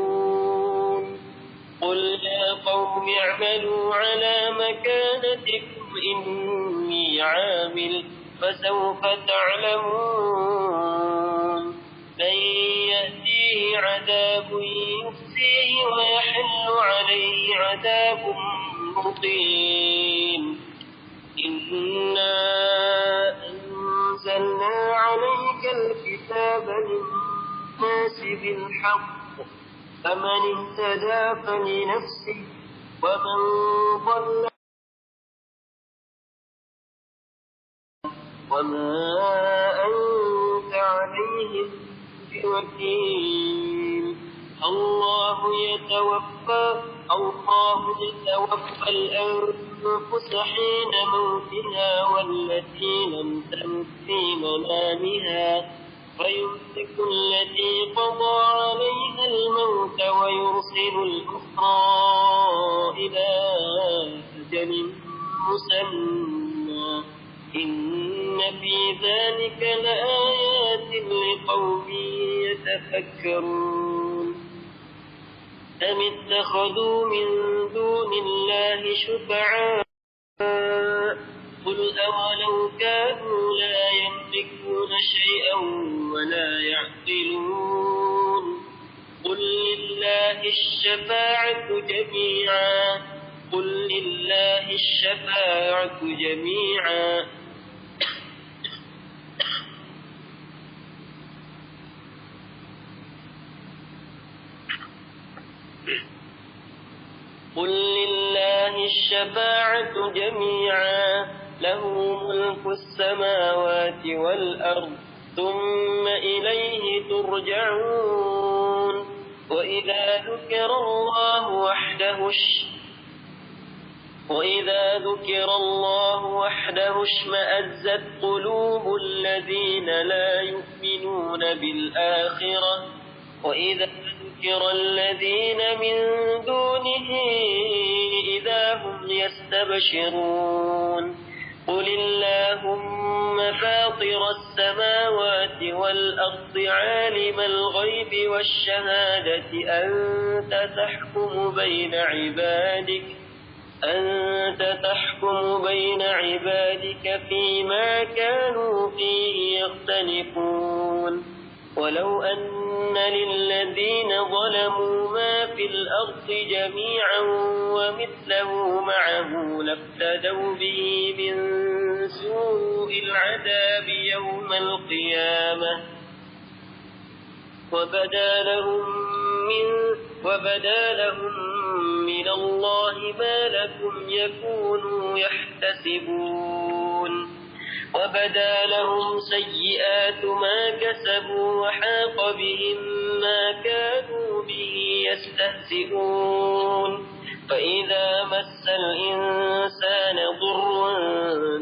قل يا قوم اعملوا على مكانتكم إني عامل فسوف تعلمون من يأتيه عذاب يخزيه ويحل عليه عذاب مقيم إنا أنزلنا عليك الكتاب للناس بالحق فمن اهتدى فلنفسه ومن ضل وما أنت عليهم بوكيل الله يتوفى الأنفس حين موتها والتي لم تمت في منامها فيمسك التي قضى عليها الموت ويرسل الأخرى إلى أجل مسمى إن في ذلك لآيات لقوم يتفكرون أم اتخذوا من دون الله شفعاء قل أولو كانوا لا يملكون شيئا ولا يعقلون قل لله الشفاعة جميعا قل لله الشفاعة جميعا له ملك السماوات والأرض ثم إليه ترجعون وإذا ذكر الله وحده اشمأزت قلوب الذين لا يؤمنون بالآخرة وإذا ذكر الذين من دونه إذا هم يستبشرون قل اللهم فاطر السماوات والأرض عالم الغيب والشهادة أنت تحكم بين عبادك فيما كانوا فيه يختلفون ولو أن للذين ظلموا ما في الأرض جميعا ومثله معه لافتدوا به من سوء العذاب يوم القيامة وبدا لهم من الله ما لم يكونوا يحتسبون وبدا لهم سيئات ما كسبوا وحاق بهم ما كانوا به يستهزئون فإذا مس الإنسان ضر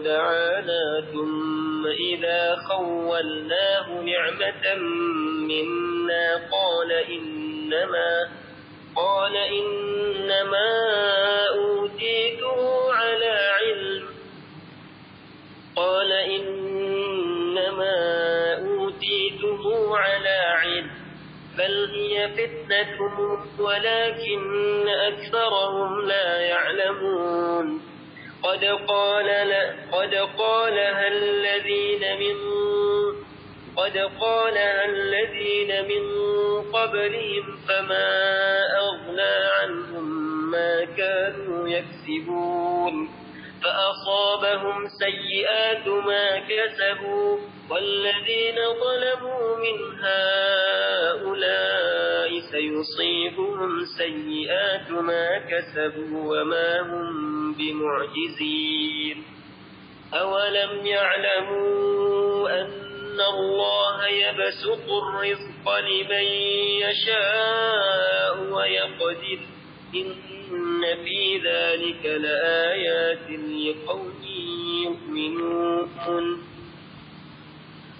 دعانا ثم إذا خولناه نعمة منا قال إنما أوتيته على علم بل هي فتنة ولكن أكثرهم لا يعلمون قد قالها الذين من قبلهم فما أغنى عنهم ما كانوا يكسبون فأصابهم سيئات ما كسبوا والذين ظلموا من هؤلاء سيصيبهم سيئات ما كسبوا وما هم بمعجزين أولم يعلموا أن الله يبسط الرزق لمن يشاء ويقدر إن في ذلك لآيات لقوم يؤمنون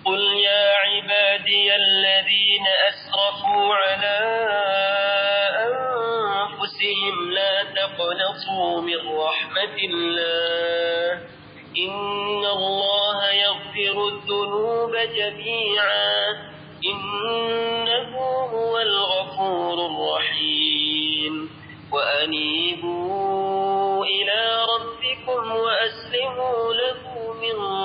قل يا عبادي الذين أسرفوا على أنفسهم لا تقنطوا من رحمة الله إن الله يغفر الذنوب جميعا إنه هو الغفور الرحيم وأنيبوا إلى ربكم وأسلموا له من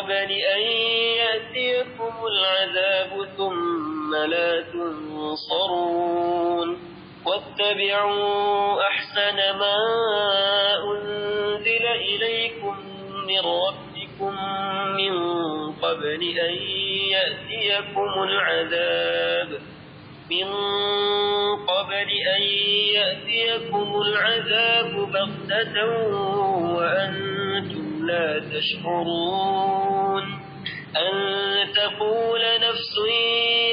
قبل أن يأتيكم العذاب ثم لا تنصرون واتبعوا أحسن ما أنزل إليكم من ربكم من قبل أن يأتيكم العذاب بغتة وأنتم لا تشعرون أن تقول نفس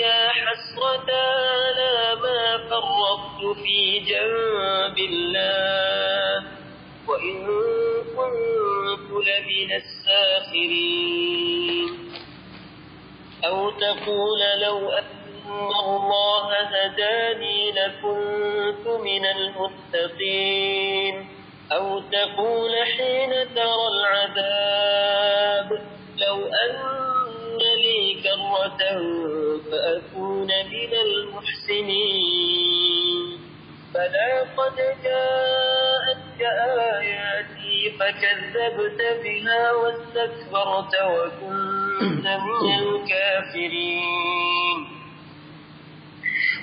يا حسرة على ما فرطت في جنب الله وإن كنت لمن الساخرين أو تقول لو أن الله هداني لكنت من المتقين أو تقول حين ترى العذاب لو أن لي كرة فأكون من المحسنين فلا قد جاءتك آياتي فكذبت بها واستكبرت وكنت من الكافرين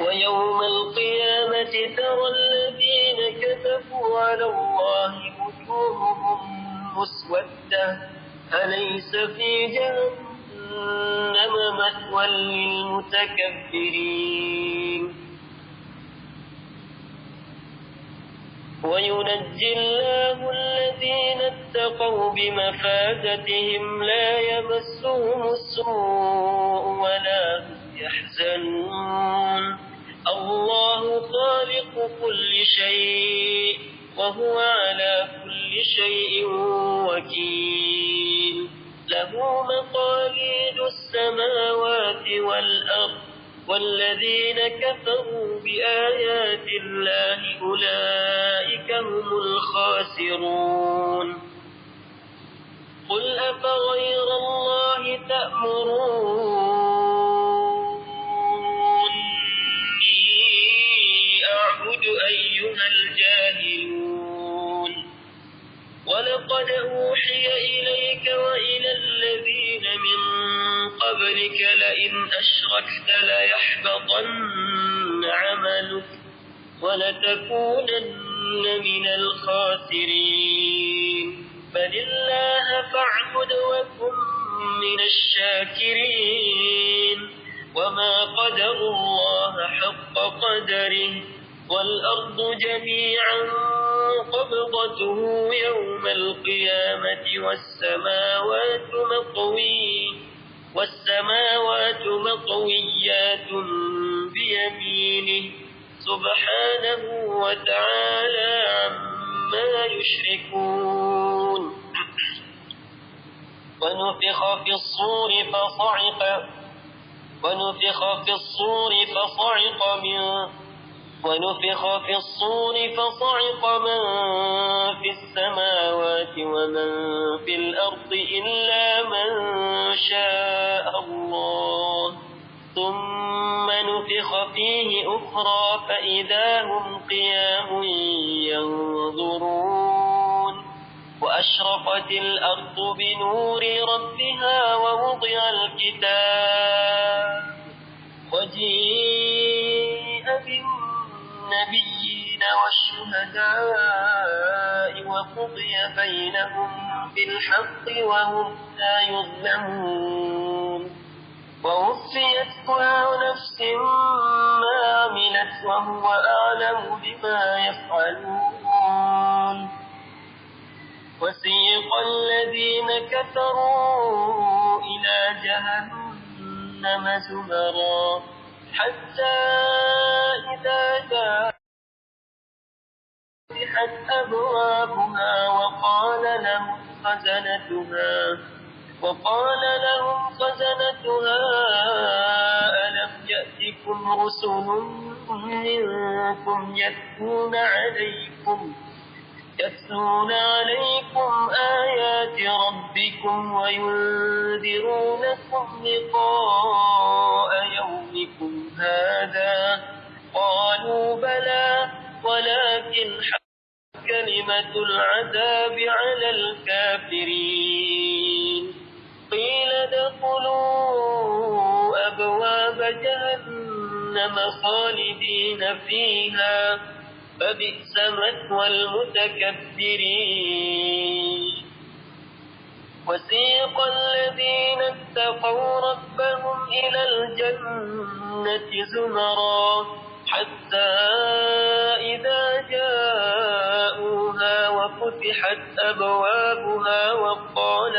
ويوم القيامة ترى الذين كذبوا على الله وجوههم مسودة أليس في جهنم مثوى للمتكبرين وينجي الله الذين اتقوا بمفازتهم لا يمسهم السوء ولا هم يحزنون الله خالق كل شيء وهو على كل شيء وكيل له مقاليد السماوات والأرض والذين كفروا بآيات الله أولئك هم الخاسرون قل أفغير الله تأمروني أعبد أيها الجاهلون ولقد أوحي إليك وإلى الذين من قبلك لئن أشركت ليحبطن عملك ولتكونن من الخاسرين بل الله فاعبد وكن من الشاكرين وما قدروا الله حق قدره والأرض جميعا قبضته يوم القيامة والسماوات مطويات بيمينه سبحانه وتعالى عما يشركون ونفخ في الصور فصعق من في السماوات ومن في الأرض إلا من شاء الله ثم نفخ فيه أخرى فإذا هم قيام ينظرون وأشرقت الأرض بنور ربها ووضع الكتاب وجيء بالنبيين والشهداء وقضي بينهم بالحق وهم لا يظلمون ووفيت كل نفس ما عملت وهو أعلم بما يفعلون وسيق الذين كفروا إلى جهنم زمرا حتى إذا جاءت أبوابها وقال لهم خزنتها ألم يأتكم رسل منكم يتلون عليكم آيات ربكم وينذرونكم لقاء يومكم هذا قالوا بلى ولكن كلمة العذاب على الكافرين قيل ادخلوا أبواب جهنم خالدين فيها فبئس مثوى المتكبرين وسيق الذين اتقوا ربهم إلى الجنة زمرا حتى إذا جاءوها وفتحت أبوابها وقال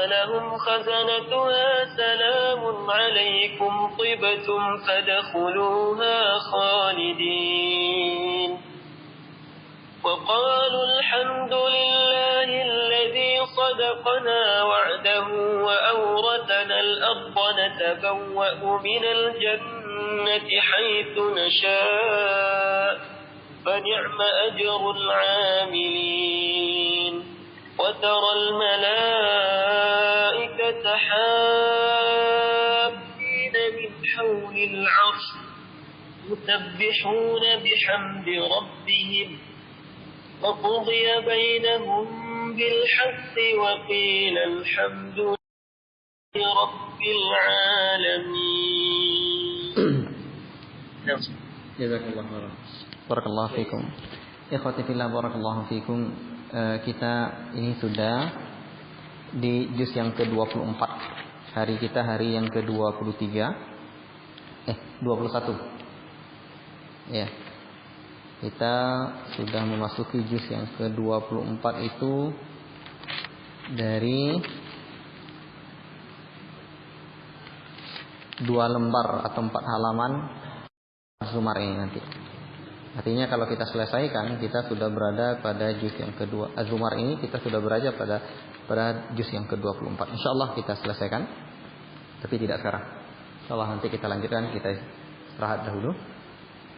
لهم خزنتها سلام عليكم طبتم فادخلوها خالدين وقالوا الحمد لله الذي صدقنا وعده وأورثنا الأرض نتبوأ من الجنة حيث نشاء فنعم أجر العاملين وترى الملائكة حافين من حول العرش يسبحون بحمد ربهم وقضي بينهم بالحق وقيل الحمد لله رب العالمين. Jazakallahu khairan. Barakallahu fikum. Ikhwati fillah, barakallahu fikum. Kita ini sudah di juz yang ke-24. Hari kita hari yang ke-23. 21. Ya. Kita sudah memasuki juz yang ke-24 itu dari 2 lembar atau 4 halaman Az-Zumar ini nanti. Artinya kalau kita selesaikan, kita sudah berada pada juz yang kedua. Az-Zumar ini kita sudah berada pada juz yang ke-24. Insyaallah kita selesaikan. Tapi tidak sekarang. Insyaallah nanti kita lanjutkan, kita istirahat dahulu.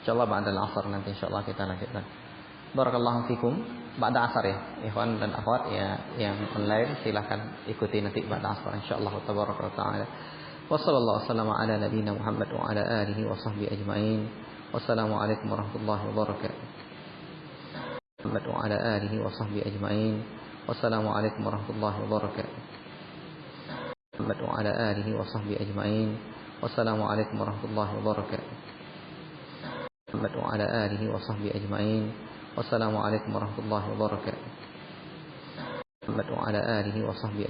Insyaallah ba'da al-'asar nanti insyaallah kita lanjutkan. Barakallahu fikum. Ba'da asar ya, ikhwan dan akhwat ya yang online silahkan ikuti nanti ba'da asar insyaallah tabaraka wa taala. Wassallallahu wassalamu ala nabiyyina Muhammad wa ala alihi wa sahbihi ajma'in. Wassalamualaikum warahmatullahi wabarakatuh. Muhammad wa ala alihi wa sahbihi ajma'in. Wassalamualaikum warahmatullahi wabarakatuh. Muhammad wa ala alihi wa sahbihi ajma'in. Wassalamualaikum warahmatullahi wabarakatuh. Muhammad wa ala alihi wa sahbihi ajma'in. Wassalamualaikum warahmatullahi wabarakatuh. Muhammad wa ala alihi wa sahbihi